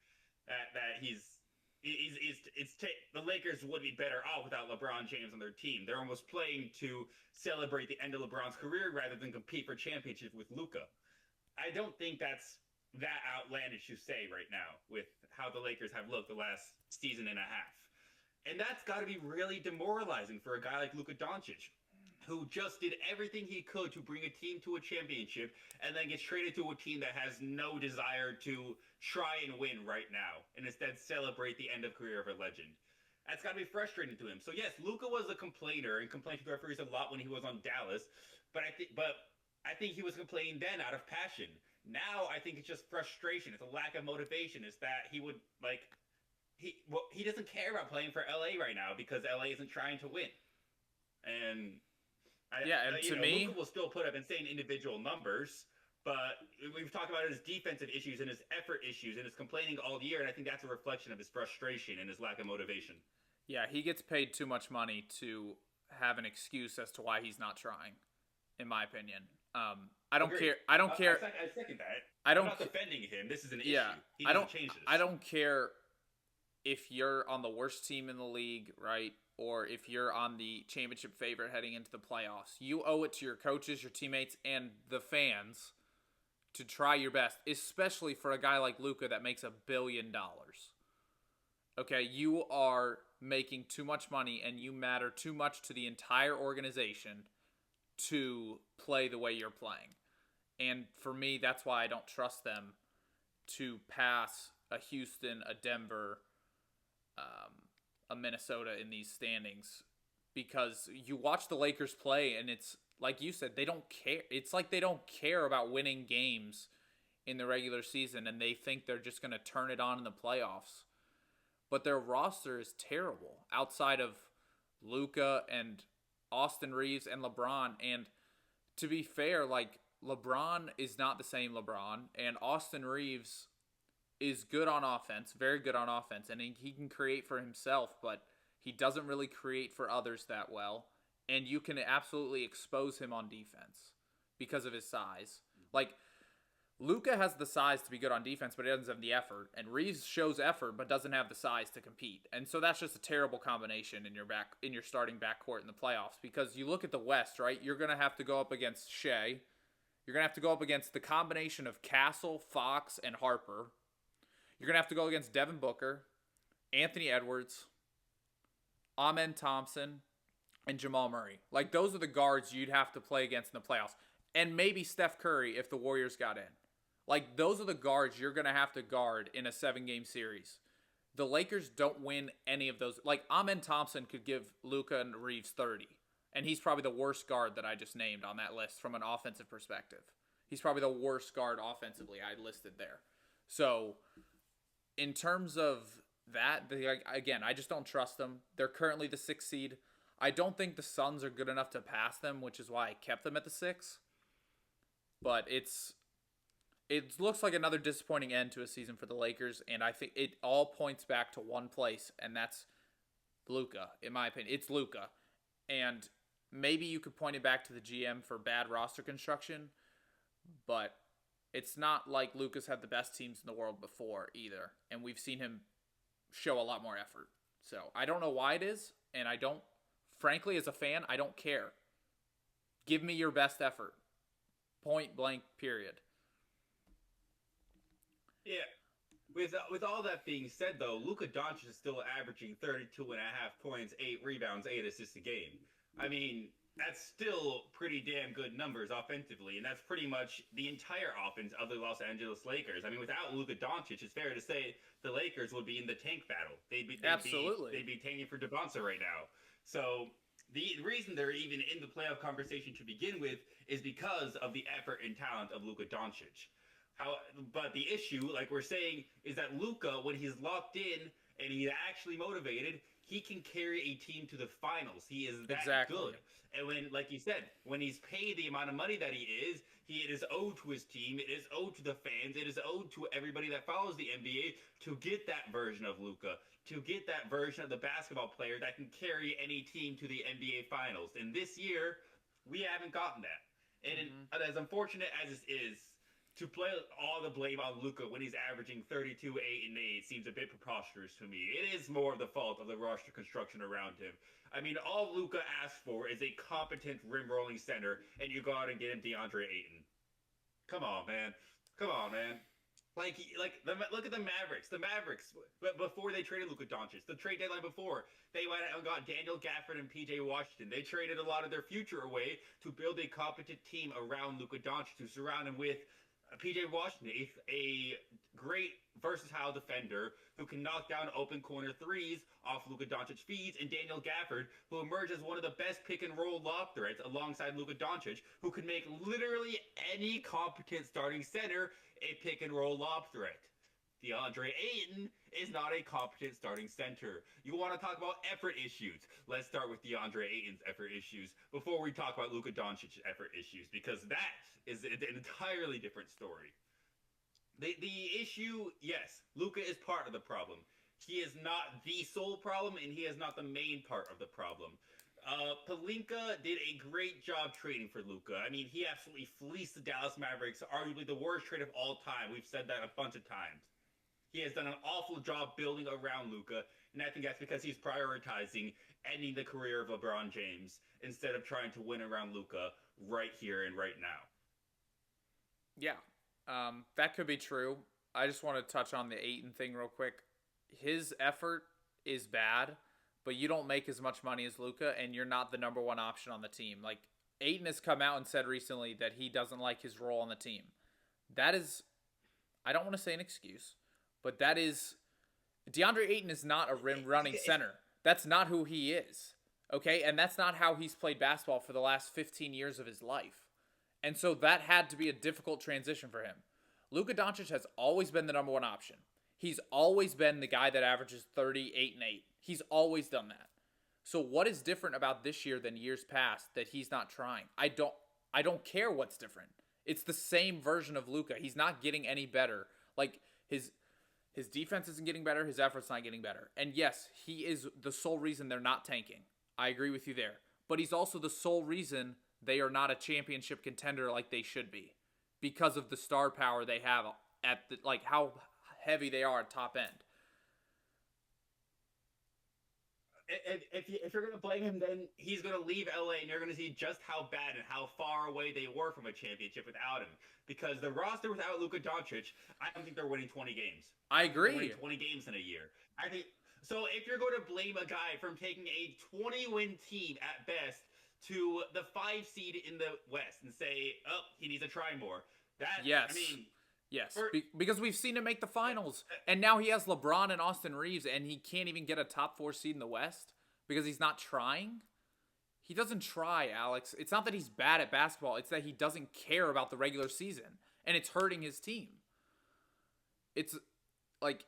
The Lakers would be better off without LeBron James on their team. They're almost playing to celebrate the end of LeBron's career rather than compete for championship with Luka. I don't think that's that outlandish to say right now with how the Lakers have looked the last season and a half. And that's got to be really demoralizing for a guy like Luka Doncic. who just did everything he could to bring a team to a championship and then gets traded to a team that has no desire to try and win right now and instead celebrate the end of career of a legend. That's got to be frustrating to him. So yes, Luka was a complainer and complained to the referees a lot when he was on Dallas, but I think he was complaining then out of passion. Now I think it's just frustration. It's a lack of motivation. It's that he would like he doesn't care about playing for LA right now because LA isn't trying to win. And to me, Luka will still put up insane individual numbers, but we've talked about his defensive issues and his effort issues and his complaining all year, and I think that's a reflection of his frustration and his lack of motivation. Yeah, he gets paid too much money to have an excuse as to why he's not trying, in my opinion. I don't care. I don't care. I second that. I'm not defending him. This is an issue. He I don't change this. I don't care if you're on the worst team in the league, right? Or if you're on the championship favorite heading into the playoffs. You owe it to your coaches, your teammates, and the fans to try your best, especially for a guy like Luka that makes $1 billion. Okay, you are making too much money and you matter too much to the entire organization to play the way you're playing. And for me, that's why I don't trust them to pass a Houston, a Denver, a Minnesota in these standings, because you watch the Lakers play and it's like you said, they don't care. It's like they don't care about winning games in the regular season and they think they're just going to turn it on in the playoffs. But their roster is terrible outside of Luka and Austin Reeves and LeBron. And to be fair, like, LeBron is not the same LeBron, and Austin Reeves is good on offense, very good on offense, and he can create for himself, but he doesn't really create for others that well, and you can absolutely expose him on defense because of his size. Like, Luka has the size to be good on defense, but he doesn't have the effort, and Reeves shows effort but doesn't have the size to compete. And so that's just a terrible combination in your starting backcourt in the playoffs, because you look at the West, right? You're going to have to go up against Shea. You're going to have to go up against the combination of Castle, Fox, and Harper. You're going to have to go against Devin Booker, Anthony Edwards, Amen Thompson, and Jamal Murray. Like, those are the guards you'd have to play against in the playoffs. And maybe Steph Curry if the Warriors got in. Like, those are the guards you're going to have to guard in a 7-game series. The Lakers don't win any of those. Like, Amen Thompson could give Luka and Reeves 30. And he's probably the worst guard that I just named on that list from an offensive perspective. He's probably the worst guard offensively I listed there. So, in terms of that, again, I just don't trust them. They're currently the 6th seed. I don't think the Suns are good enough to pass them, which is why I kept them at the 6. But it looks like another disappointing end to a season for the Lakers, and I think it all points back to one place, and that's Luka, in my opinion. It's Luka. And maybe you could point it back to the GM for bad roster construction, but it's not like Luka's had the best teams in the world before either, and we've seen him show a lot more effort. So I don't know why it is, and frankly, as a fan, I don't care. Give me your best effort. Point blank, period. Yeah. With all that being said, though, Luka Doncic is still averaging 32.5 points, 8 rebounds, 8 assists a game. I mean, that's still pretty damn good numbers offensively, and that's pretty much the entire offense of the Los Angeles Lakers. I mean, without Luka Doncic, it's fair to say the Lakers would be in the tank battle. They'd be tanking for Devonta right now. So the reason they're even in the playoff conversation to begin with is because of the effort and talent of Luka Doncic. But the issue, like we're saying, is that Luka, when he's locked in and he's actually motivated, he can carry a team to the finals. He is that good. And when, like you said, when he's paid the amount of money that it is owed to his team, it is owed to the fans, it is owed to everybody that follows the NBA to get that version of Luka, to get that version of the basketball player that can carry any team to the NBA finals. And this year, we haven't gotten that. And as unfortunate as it is, to play all the blame on Luka when he's averaging 32, 8, and 8 seems a bit preposterous to me. It is more of the fault of the roster construction around him. I mean, all Luka asks for is a competent rim-rolling center, and you go out and get him DeAndre Ayton. Come on, man. Look at the Mavericks. The Mavericks, but before they traded Luka Doncic, the trade deadline before, they went out and got Daniel Gafford and PJ Washington. They traded a lot of their future away to build a competent team around Luka Doncic, to surround him with PJ Washington, a great versatile defender who can knock down open corner threes off Luka Doncic feeds, and Daniel Gafford, who emerged as one of the best pick and roll lob threats alongside Luka Doncic, who can make literally any competent starting center a pick and roll lob threat. DeAndre Ayton is not a competent starting center. You want to talk about effort issues? Let's start with DeAndre Ayton's effort issues before we talk about Luka Doncic's effort issues, because that is an entirely different story. The issue, yes, Luka is part of the problem. He is not the sole problem, and he is not the main part of the problem. Pelinka did a great job trading for Luka. I mean, he absolutely fleeced the Dallas Mavericks, arguably the worst trade of all time. We've said that a bunch of times. He has done an awful job building around Luka, and I think that's because he's prioritizing ending the career of LeBron James instead of trying to win around Luka right here and right now. Yeah, that could be true. I just want to touch on the Ayton thing real quick. His effort is bad, but you don't make as much money as Luka, and you're not the number one option on the team. Like, Ayton has come out and said recently that he doesn't like his role on the team. That is, I don't want to say an excuse, but that is, DeAndre Ayton is not a rim running center. That's not who he is. Okay? And that's not how he's played basketball for the last 15 years of his life. And so that had to be a difficult transition for him. Luka Doncic has always been the number one option. He's always been the guy that averages 38 and 8. He's always done that. So what is different about this year than years past that he's not trying? I don't care what's different. It's the same version of Luka. He's not getting any better. Like, his defense isn't getting better. His effort's not getting better. And yes, he is the sole reason they're not tanking. I agree with you there. But he's also the sole reason they are not a championship contender like they should be, because of the star power they have at the, like, how heavy they are at top end. If you're going to blame him, then he's going to leave LA, and you're going to see just how bad and how far away they were from a championship without him. Because the roster without Luka Doncic, I don't think they're winning 20 games. I agree. They're winning 20 games in a year. I think so. If you're going to blame a guy from taking a 20-win team at best to the 5 seed in the West and say, oh, he needs to try more. Yes. Because we've seen him make the finals, and now he has LeBron and Austin Reeves, and he can't even get a top 4 seed in the West because he's not trying. He doesn't try, Alex. It's not that he's bad at basketball. It's that he doesn't care about the regular season, and it's hurting his team. It's like,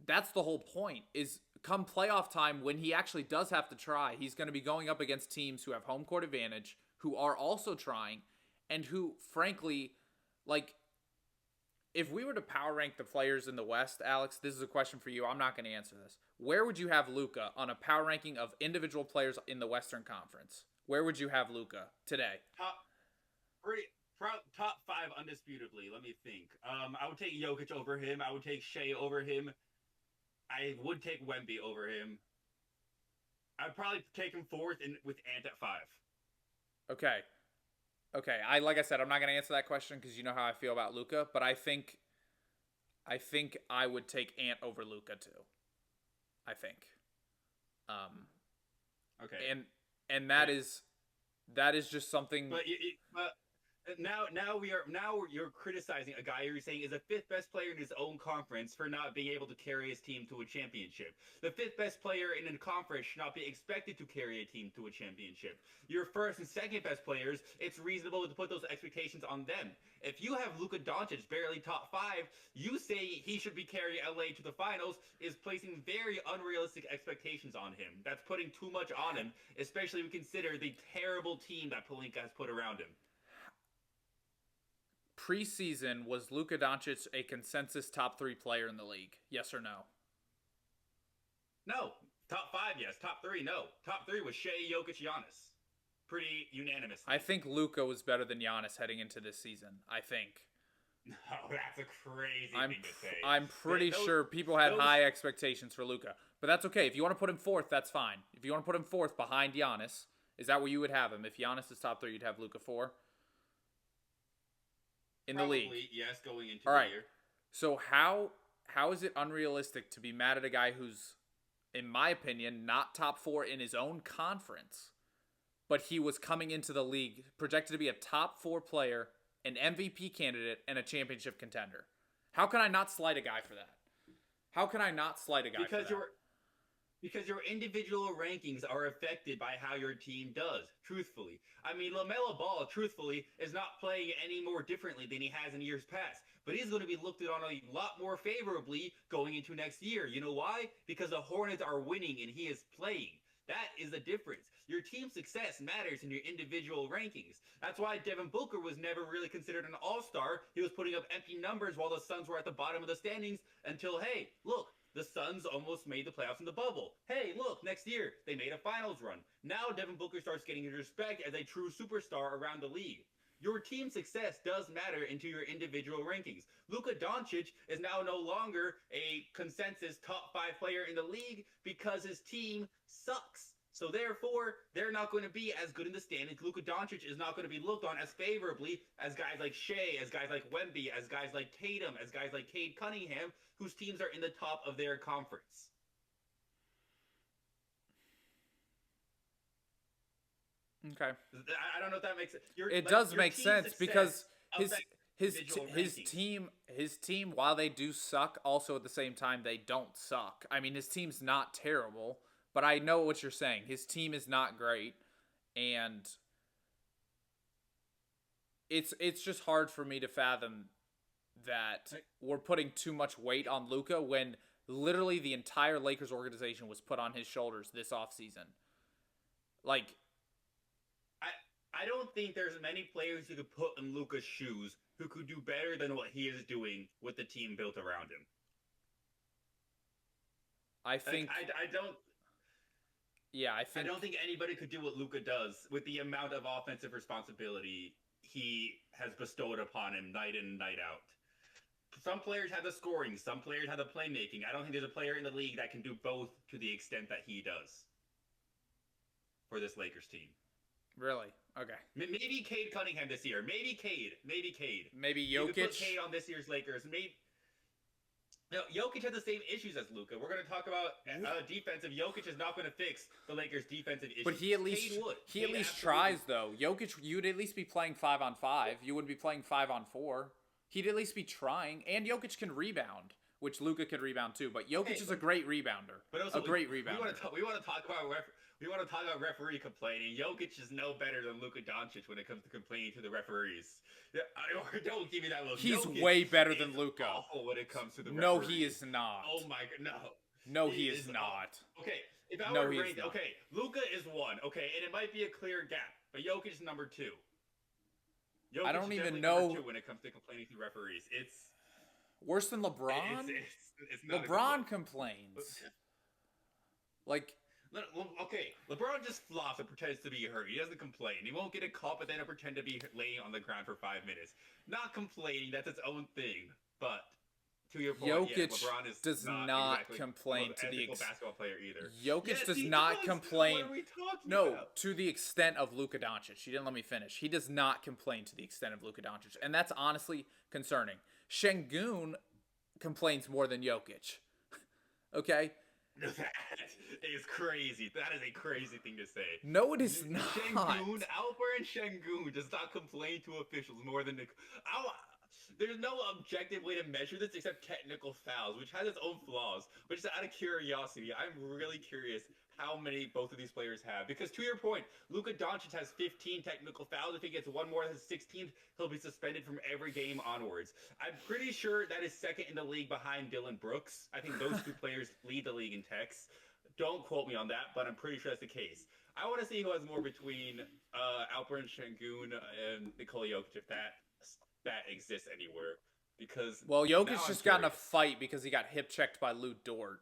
that's the whole point, is come playoff time, when he actually does have to try, he's going to be going up against teams who have home court advantage, who are also trying, and who, frankly, like, if we were to power rank the players in the West, Alex, this is a question for you. I'm not going to answer this. Where would you have Luka on a power ranking of individual players in the Western Conference? Where would you have Luka today? Top 5 undisputably. Let me think. I would take Jokic over him. I would take Shea over him. I would take Wemby over him. I'd probably take him 4th with Ant at 5. Okay. Like I said, I'm not going to answer that question because you know how I feel about Luka, but I think I would take Ant over Luka too. I think. Okay. And that is just something. But now you're criticizing a guy you're saying is a 5th best player in his own conference for not being able to carry his team to a championship. The 5th best player in a conference should not be expected to carry a team to a championship. Your 1st and 2nd best players, it's reasonable to put those expectations on them. If you have Luka Doncic barely top 5, you say he should be carrying LA to the finals is placing very unrealistic expectations on him. That's putting too much on him, especially when we consider the terrible team that Pelinka has put around him. Preseason, was Luka Doncic a consensus top 3 player in the league? Yes or no? No. Top 5, yes. Top 3, no. Top 3 was Shea, Jokic, Giannis. Pretty unanimous. I think Luka was better than Giannis heading into this season. I think. No, that's a crazy thing to say. I'm pretty sure people had high expectations for Luka. But that's okay. If you want to put him 4th, that's fine. If you want to put him 4th behind Giannis, is that where you would have him? If Giannis is top 3, you'd have Luka 4? In Probably, the league. Yes, going into All right. the year. So how is it unrealistic to be mad at a guy who's, in my opinion, not top 4 in his own conference, but he was coming into the league projected to be a top 4 player, an MVP candidate, and a championship contender? How can I not slight a guy for that? How can I not slight a guy for that? Because your individual rankings are affected by how your team does, truthfully. I mean, LaMelo Ball, truthfully, is not playing any more differently than he has in years past. But he's going to be looked at on a lot more favorably going into next year. You know why? Because the Hornets are winning and he is playing. That is the difference. Your team success matters in your individual rankings. That's why Devin Booker was never really considered an all-star. He was putting up empty numbers while the Suns were at the bottom of the standings until, hey, look, the Suns almost made the playoffs in the bubble. Hey, look, next year, they made a finals run. Now Devin Booker starts getting his respect as a true superstar around the league. Your team success does matter into your individual rankings. Luka Doncic is now no longer a consensus top 5 player in the league because his team sucks. So therefore, they're not going to be as good in the standings. Luka Doncic is not going to be looked on as favorably as guys like Shea, as guys like Wemby, as guys like Tatum, as guys like Cade Cunningham, whose teams are in the top of their conference. Okay. I don't know if that makes sense. It does make sense because his team, while they do suck, also at the same time they don't suck. I mean, his team's not terrible, but I know what you're saying. His team is not great, and it's just hard for me to fathom that we're putting too much weight on Luka when literally the entire Lakers organization was put on his shoulders this offseason. Like, I don't think there's many players who could put in Luka's shoes who could do better than what he is doing with the team built around him. I think I don't. Yeah, I don't think anybody could do what Luka does with the amount of offensive responsibility he has bestowed upon him night in and night out. Some players have the scoring, some players have the playmaking. I don't think there's a player in the league that can do both to the extent that he does for this Lakers team. Really? Okay. Maybe Cade Cunningham this year. Maybe Cade. Maybe Jokic. You could put Cade on this year's Lakers. No, Jokic had the same issues as Luka. We're going to talk about defensive. Jokic is not going to fix the Lakers' defensive issues. But he at least tries though. Jokic, you'd at least be playing 5-on-5. You wouldn't be playing 5-on-4. He'd at least be trying. And Jokic can rebound, which Luka could rebound too. But Jokic is a great rebounder. But also, a great rebounder. We want to talk about referee complaining. Jokic is no better than Luka Doncic when it comes to complaining to the referees. Don't give me that look. He's Jokic way better than Luka. Awful when it comes to the referees. No, he is not. Oh my god, no. No, he is not. Okay, if I were to rate, okay, Luka is 1. Okay, and it might be a clear gap, but Jokic is number 2. Jokic I don't is even know number 2 when it comes to complaining to referees. It's worse than LeBron. It's not LeBron complains. Like. Okay, LeBron just flops and pretends to be hurt. He doesn't complain. He won't get a call, but then he'll pretend to be laying on the ground for 5 minutes. Not complaining, that's its own thing. But to your point, Jokic LeBron does not exactly complain to the basketball player either. Jokic does not complain. What are we talking about? To the extent of Luka Doncic. He didn't let me finish. He does not complain to the extent of Luka Doncic, and that's honestly concerning. Şengün complains more than Jokic. Okay. That is crazy. That is a crazy thing to say. No, it is not. Alperen Şengün does not complain to officials more than there's no objective way to measure this except technical fouls, which has its own flaws. But just out of curiosity, I'm really curious how many both of these players have. Because to your point, Luka Doncic has 15 technical fouls. If he gets one more than his 16th, he'll be suspended from every game onwards. I'm pretty sure that is second in the league behind Dillon Brooks. I think those two players lead the league in techs. Don't quote me on that, but I'm pretty sure that's the case. I want to see who has more between Alperen Şengün and Nikola Jokic, if that exists anywhere. Because Jokic just got in a fight because he got hip checked by Lou Dort.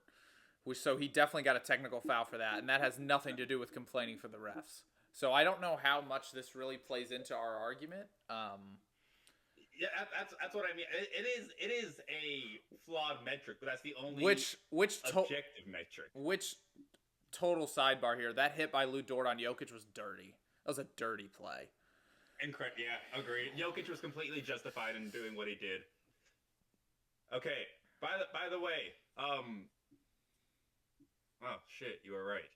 So he definitely got a technical foul for that, and that has nothing to do with complaining for the refs. So I don't know how much this really plays into our argument. Yeah, that's what I mean. It is a flawed metric, but that's the only objective metric. Which total sidebar here? That hit by Lou Dort on Jokic was dirty. That was a dirty play. Incorrect. Yeah, agreed. Jokic was completely justified in doing what he did. Okay. By the way, oh shit, you were right.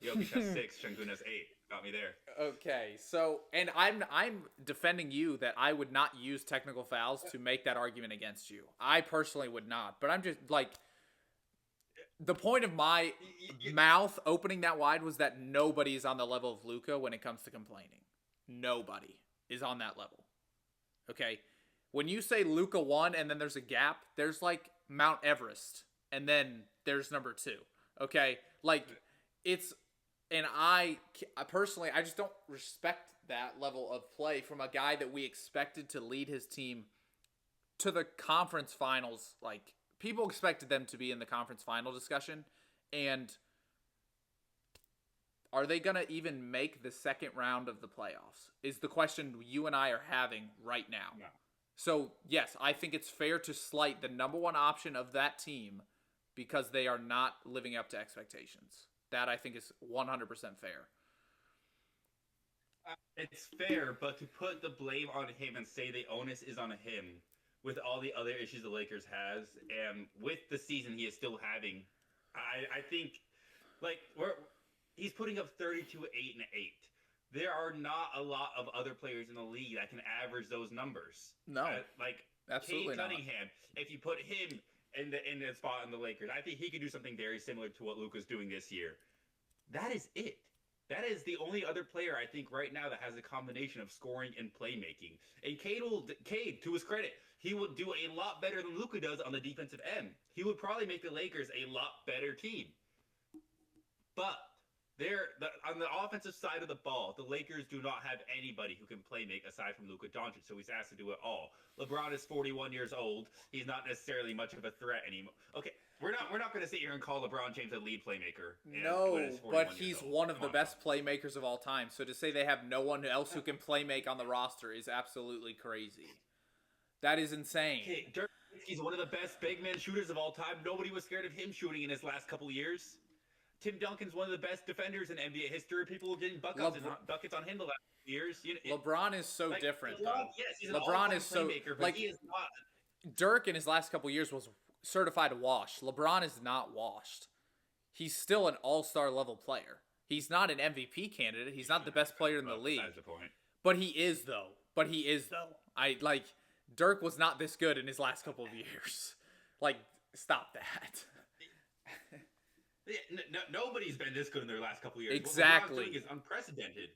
Jokic has 6, Şengün has 8. Got me there. Okay, so and I'm defending you that I would not use technical fouls to make that argument against you. I personally would not, but I'm just like the point of my mouth opening that wide was that nobody is on the level of Luka when it comes to complaining. Nobody is on that level. Okay, when you say Luka 1 and then there's a gap, there's like Mount Everest and then there's number 2. Okay, like it's. And I personally, I just don't respect that level of play from a guy that we expected to lead his team to the conference finals. Like, people expected them to be in the conference final discussion. And are they going to even make the second round of the playoffs? Is the question you and I are having right now. No. So, yes, I think it's fair to slight the number one option of that team because they are not living up to expectations. That, I think, is 100% fair. It's fair, but to put the blame on him and say the onus is on him with all the other issues the Lakers has and with the season he is still having, I think, like, he's putting up 32, 8, and 8. There are not a lot of other players in the league that can average those numbers. No. Like, Absolutely Cade Cunningham, if you put him in the spot in the Lakers, I think he could do something very similar to what Luka's doing this year. That is it. That is the only other player I think right now that has a combination of scoring and playmaking. And Cade, to his credit, he would do a lot better than Luka does on the defensive end. He would probably make the Lakers a lot better team. But on the offensive side of the ball, the Lakers do not have anybody who can play make aside from Luka Doncic, so he's asked to do it all. LeBron is 41 years old. He's not necessarily much of a threat anymore. Okay, we're not going to sit here and call LeBron James a lead playmaker. No, but he's one of the best playmakers of all time. So to say they have no one else who can play make on the roster is absolutely crazy. That is insane. Okay, Dirk Nowitzki's one of the best big man shooters of all time. Nobody was scared of him shooting in his last couple of years. Tim Duncan's one of the best defenders in NBA history. People were getting buckets on him the last years. LeBron is so different, though. Yes, he's LeBron is so playmaker, but he is not. Dirk in his last couple years was certified washed. LeBron is not washed. He's still an all-star level player. He's not an MVP candidate. He's not the best player in the league. That's the point. But he is though. Dirk was not this good in his last couple of years. Like, stop that. Yeah, nobody's been this good in their last couple of years. Exactly. What LeBron's doing is unprecedented.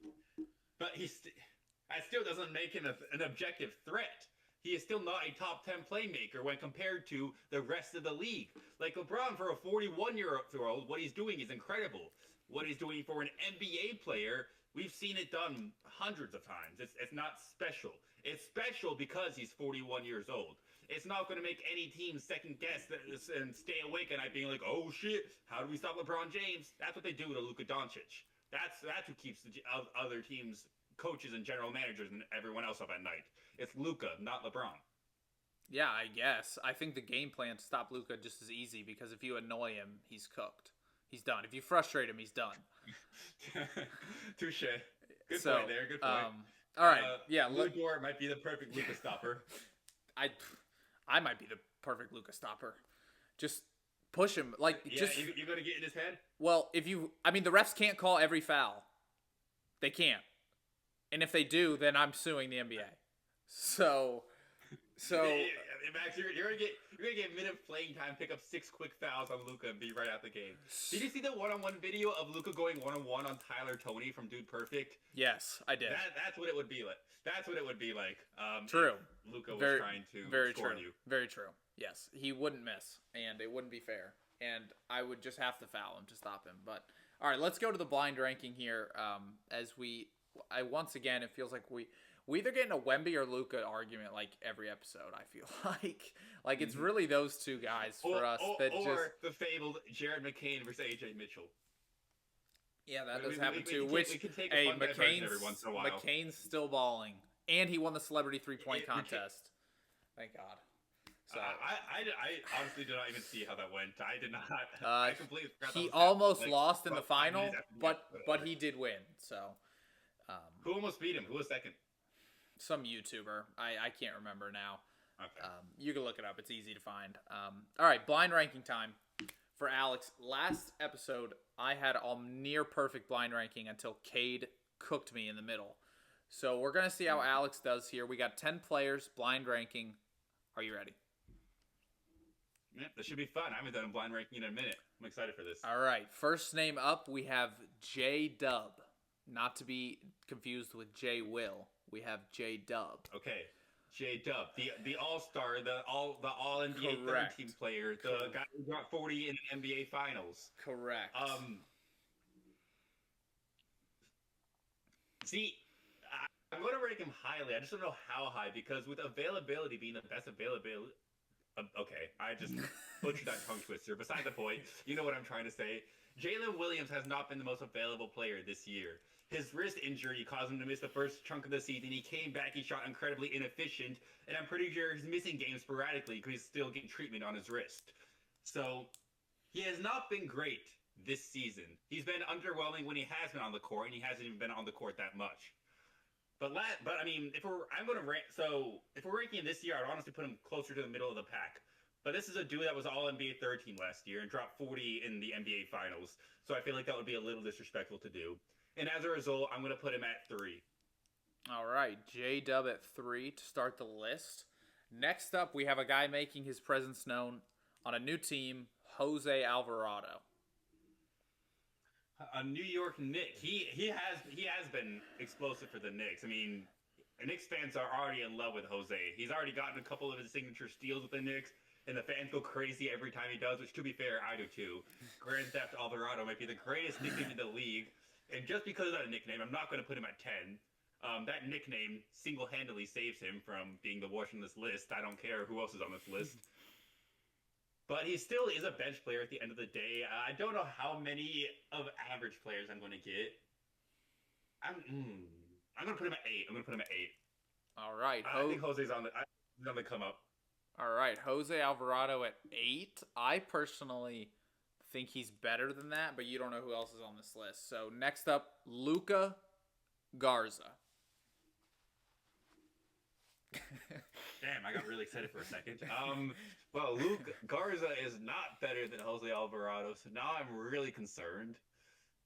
But that still doesn't make him an objective threat. He is still not a top 10 playmaker when compared to the rest of the league. Like LeBron, for a 41-year-old, what he's doing is incredible. What he's doing for an NBA player, we've seen it done hundreds of times. It's not special. It's special because he's 41 years old. It's not going to make any team second guess and stay awake at night being like, oh shit, how do we stop LeBron James? That's what they do to Luka Doncic. That's who keeps the other teams, coaches and general managers and everyone else up at night. It's Luka, not LeBron. Yeah, I guess. I think the game plan to stop Luka just as easy because if you annoy him, he's cooked. He's done. If you frustrate him, he's done. Touche. Good point there. Good point. All right. Yeah. Lou Dort might be the perfect Luka stopper. I might be the perfect Luka stopper. Just push him. Like, you're going to get in his head? Well, the refs can't call every foul. They can't. And if they do, then I'm suing the NBA. So Max, you're gonna get minute playing time, pick up 6 quick fouls on Luka, and be right out the game. Did you see the one-on-one video of Luka going one-on-one on Tyler Toney from Dude Perfect? Yes, I did. That's what it would be like. That's what it would be like. True. Luka was trying to score you. Very true. Yes, he wouldn't miss, and it wouldn't be fair. And I would just have to foul him to stop him. But all right, let's go to the blind ranking here. Once again, it feels like we either get in a Wemby or Luka argument like every episode. I feel like it's really those two guys for us or the fabled Jared McCain versus AJ Mitchell. Yeah, that does happen too. McCain's still balling, and he won the celebrity 3-point contest. Thank God. So I honestly did not even see how that went. I did not. I completely forgot. He almost lost in the final, but he did win. So. Who almost beat him? Who was second? Some YouTuber. I can't remember now. Okay. You can look it up. It's easy to find. All right, blind ranking time for Alex. Last episode, I had a near perfect blind ranking until Cade cooked me in the middle. So we're going to see how Alex does here. We got 10 players, blind ranking. Are you ready? Yeah, this should be fun. I haven't done a blind ranking in a minute. I'm excited for this. All right, first name up, we have J-Dub. Not to be confused with J-Will. We have J-Dub. Okay. J-Dub, the all-star, the all-NBA third-team player, the guy who got 40 in the NBA Finals. Correct. See, I'm going to rank him highly. I just don't know how high, because with availability being the best availability... okay, I just butchered that tongue twister. Beside the point, you know what I'm trying to say. Jalen Williams has not been the most available player this year. His wrist injury caused him to miss the first chunk of the season. He came back, he shot incredibly inefficient, and I'm pretty sure he's missing games sporadically because he's still getting treatment on his wrist. So, he has not been great this season. He's been underwhelming when he has been on the court, and he hasn't even been on the court that much. But I mean, if we're ranking this year, I'd honestly put him closer to the middle of the pack. But this is a dude that was all NBA third team last year and dropped 40 in the NBA Finals. So I feel like that would be a little disrespectful to do. And as a result, I'm going to put him at 3. All right, J-Dub at 3 to start the list. Next up, we have a guy making his presence known on a new team, Jose Alvarado. A New York Knicks. He has been explosive for the Knicks. I mean, Knicks fans are already in love with Jose. He's already gotten a couple of his signature steals with the Knicks, and the fans go crazy every time he does, which, to be fair, I do too. Grand Theft Alvarado might be the greatest nickname in the league. And just because of that nickname, I'm not going to put him at 10. That nickname single-handedly saves him from being the worst on this list. I don't care who else is on this list. But he still is a bench player at the end of the day. I don't know how many of average players I'm going to get. I'm going to put him at 8. I'm going to put him at 8. All right. I think Jose's on the come up. All right. Jose Alvarado at 8. I personally think he's better than that, but you don't know who else is on this list. So next up, Luka Garza. Damn, I got really excited for a second. Well, Luka Garza is not better than Jose Alvarado, so now I'm really concerned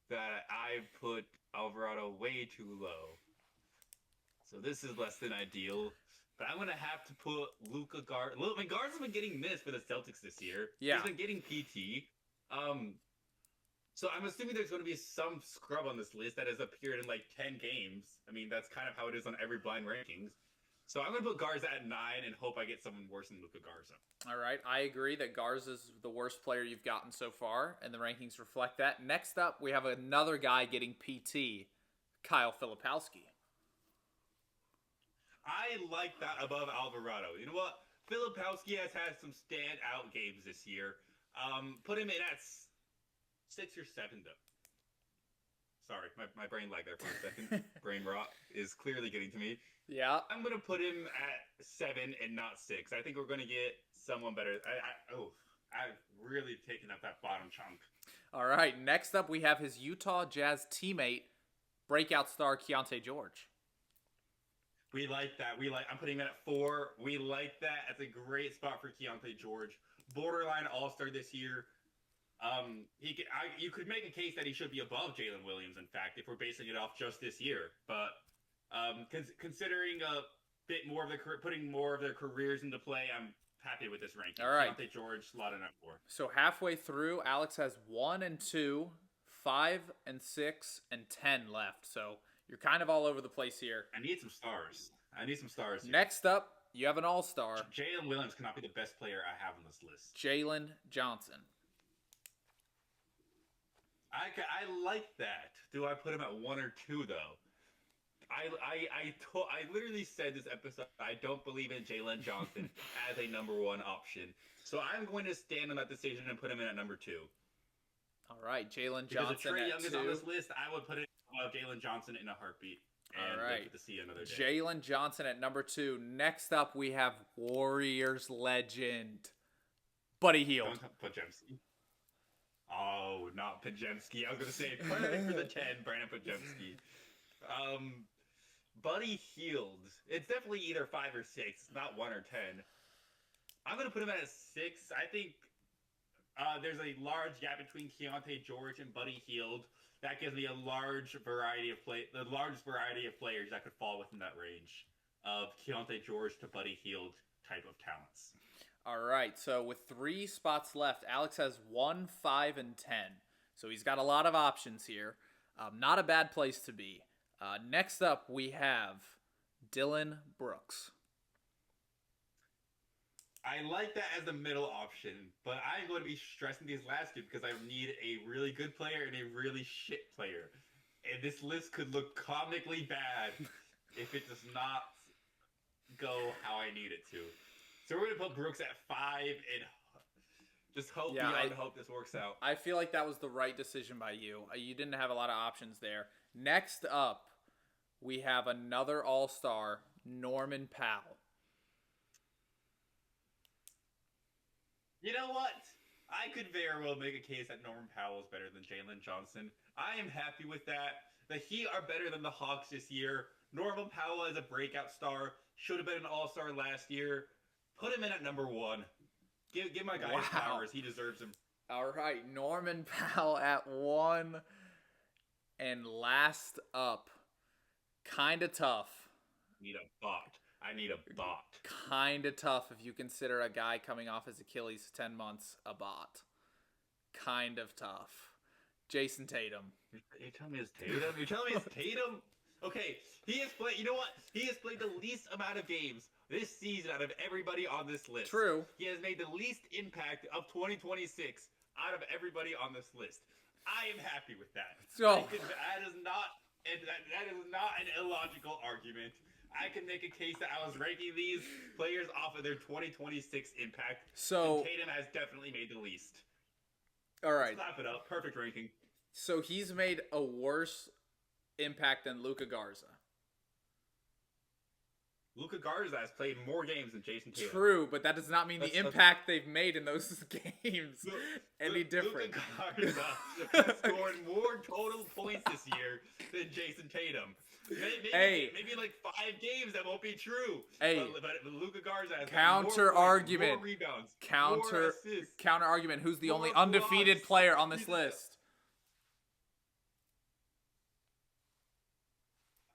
that I put Alvarado way too low. So this is less than ideal. But I'm going to have to put Luka Garza. I mean, Garza's been getting minutes for the Celtics this year. Yeah. He's been getting PT. So I'm assuming there's going to be some scrub on this list that has appeared in like 10 games. I mean, that's kind of how it is on every blind rankings. So I'm going to put Garza at 9 and hope I get someone worse than Luka Garza. All right. I agree that Garza's the worst player you've gotten so far, and the rankings reflect that. Next up, we have another guy getting PT, Kyle Filipowski. I like that above Alvarado. You know what? Filipowski has had some standout games this year. Put him in at 6 or 7, though. Sorry, my brain lagged there for a second. Brain rot is clearly getting to me. Yeah. I'm going to put him at 7 and not 6. I think we're going to get someone better. I've really taken up that bottom chunk. All right. Next up, we have his Utah Jazz teammate, breakout star Keontae George. We like that. I'm putting him at 4. We like that. That's a great spot for Keontae George. Borderline All-Star this year. You could make a case that he should be above Jalen Williams, in fact, if we're basing it off just this year. But considering a bit more of putting more of their careers into play, I'm happy with this ranking. All right. Keontae George, slotted at 4. So halfway through, Alex has 1 and 2, 5 and 6, and 10 left. So you're kind of all over the place here. I need some stars. Here. Next up, you have an all-star. Jalen Williams cannot be the best player I have on this list. Jalen Johnson. I like that. Do I put him at 1 or 2 though? I literally said this episode I don't believe in Jalen Johnson as a number 1 option. So I'm going to stand on that decision and put him in at number 2. All right, Jalen Johnson because if Trae Young at is 2. on this list, I would put it above Jalen Johnson in a heartbeat. And all right, we'll get to see another day. Jalen Johnson at number 2. Next up, we have Warriors legend Buddy Hield. Don't put Podziemski. Oh, not Podziemski. I was going to say, put it for the 10, Brandon Podziemski. Buddy Hield. It's definitely either 5 or 6, not 1 or 10. I'm gonna put him at a 6. I think there's a large gap between Keontae George and Buddy Hield. That gives me a large variety of the largest variety of players that could fall within that range of Keontae George to Buddy Hield type of talents. All right, so with 3 spots left, Alex has 1, 5, and 10. So he's got a lot of options here. Not a bad place to be. Next up, we have Dillon Brooks. I like that as the middle option, but I'm going to be stressing these last two because I need a really good player and a really shit player. And this list could look comically bad if it does not go how I need it to. So we're going to put Brooks at 5 and just hope beyond hope this works out. I feel like that was the right decision by you. You didn't have a lot of options there. Next up, we have another All-Star, Norman Powell. You know what? I could very well make a case that Norman Powell is better than Jalen Johnson. I am happy with that. The Heat are better than the Hawks this year. Norman Powell is a breakout star. Should have been an all-star last year. Put him in at number 1. Give my guy his flowers. He deserves them. All right, Norman Powell at 1. And last up, kind of tough. Need a bot. I need a bot. Kind of tough if you consider a guy coming off his Achilles 10 months a bot. Kind of tough. Jason Tatum. You're telling me it's Tatum? You're telling me it's Tatum? Okay, he has played. You know what? He has played the least amount of games this season out of everybody on this list. True. He has made the least impact of 2026 out of everybody on this list. I am happy with that. So that is not an illogical argument. I can make a case that I was ranking these players off of their 2026 impact. So and Tatum has definitely made the least. All right. Let's clap it up. Perfect ranking. So he's made a worse impact than Luka Garza. Luka Garza has played more games than Jason Tatum. True, but that does not mean the impact they've made in those games any different. Luka Garza has scored more total points this year than Jason Tatum. Maybe like 5 games that won't be true. Hey, but Luka Garza has counter more argument, more rebounds, counter assists, argument. Who's the only undefeated player on this list?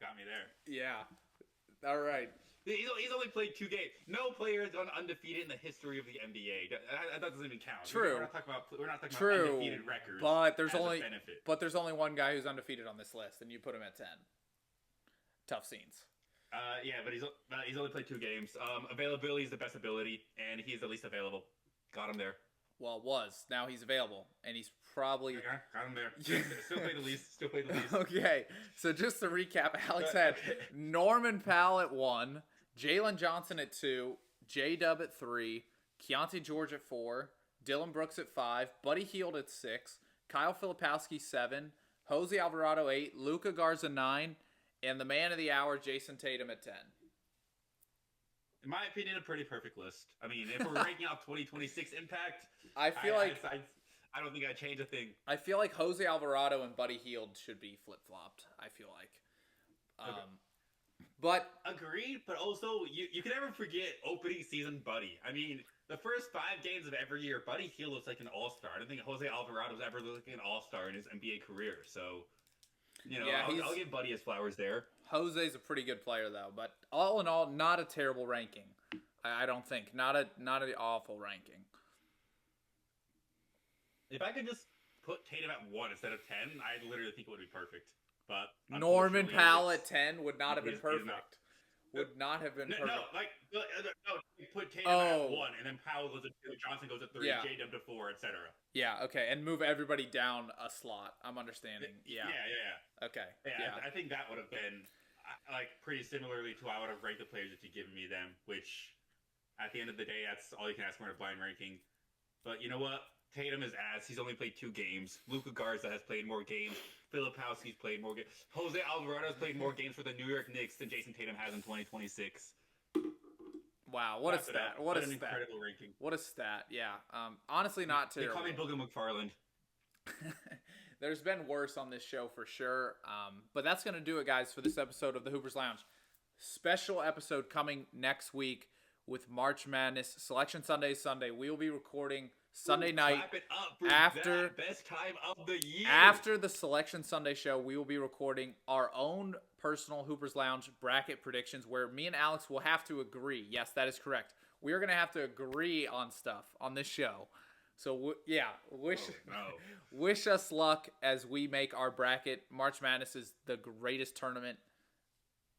Got me there. Yeah. All right. He's only played 2 games. No player has gone undefeated in the history of the NBA. That doesn't even count. True. We're not talking about undefeated records. But there's only one guy who's undefeated on this list, and you put him at 10. Tough scenes. Yeah, but he's only played 2 games. Availability is the best ability, and he's the least available. Got him there. Well, now he's available, and he's probably got him there. Still played the least. Okay, so just to recap, Alex had Norman Powell at 1, Jalen Johnson at 2, J-Dub at 3, Keontae George at 4, Dillon Brooks at 5, Buddy Hield at 6, Kyle Filipowski 7, Jose Alvarado 8, Luka Garza 9, and the man of the hour, Jason Tatum at 10. In my opinion, a pretty perfect list. I mean, if we're ranking out 2026 impact, I don't think I'd change a thing. I feel like Jose Alvarado and Buddy Hield should be flip-flopped, I feel like. Okay. But agreed, but also you can never forget opening season Buddy. I mean, the first 5 games of every year, Buddy Hield looks like an all-star. I don't think Jose Alvarado's ever looked like an all-star in his NBA career, so I'll give Buddy his flowers there. Jose's a pretty good player though, but all in all, not a terrible ranking. I don't think not an awful ranking. If I could just put Tatum at 1 instead of 10, I literally think it would be perfect. But Norman Powell at 10 would not have been perfect. Would not have been perfect. Put Tatum at 1, and then Powell goes at 2, Johnson goes at 3, J-Dub to 4, etc. Yeah, okay, and move everybody down a slot. I'm understanding. Yeah. Okay. Yeah. I think that would have been pretty similarly to how I would have ranked the players if you given me them. Which, at the end of the day, that's all you can ask for in a blind ranking. But you know what? Tatum is ass. He's only played 2 games. Luka Garza has played more games. Filipowski's played more games. Jose Alvarado has played more games for the New York Knicks than Jason Tatum has in 2026. Wow, what a stat. What a stat. Incredible ranking. What a stat, yeah. Honestly, not terrible. They call me Booger McFarland. There's been worse on this show for sure. But that's going to do it, guys, for this episode of the Hoopers Lounge. Special episode coming next week with March Madness Selection Sunday. We will be recording Sunday night. Clap it up for after that best time of the year. After the Selection Sunday show, we will be recording our own personal Hoopers Lounge bracket predictions where me and Alex will have to agree. Yes, that is correct. We are going to have to agree on stuff on this show. So, wish us luck as we make our bracket. March Madness is the greatest tournament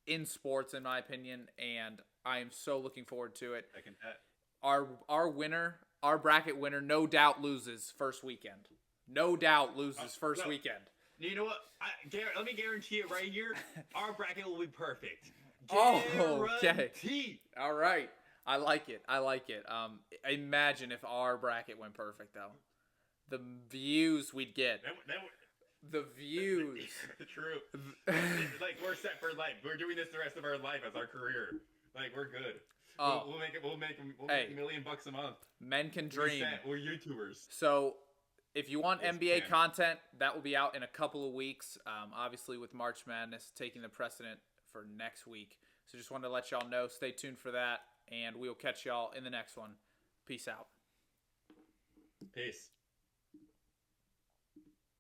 in sports, in my opinion, and I am so looking forward to it. I can bet. Our bracket winner, no doubt loses first weekend. No doubt loses first weekend. You know what? Let me guarantee it right here. Our bracket will be perfect. Okay. All right. I like it. Imagine if our bracket went perfect, though. The views we'd get. The views. True. Like, we're set for life. We're doing this the rest of our life as our career. Like, we're good. We'll make $1 million a month. Men can dream. We're YouTubers. So, if you want NBA content, that will be out in a couple of weeks. Obviously, with March Madness taking the precedent for next week. So, just wanted to let y'all know. Stay tuned for that. And we will catch y'all in the next one. Peace out. Peace.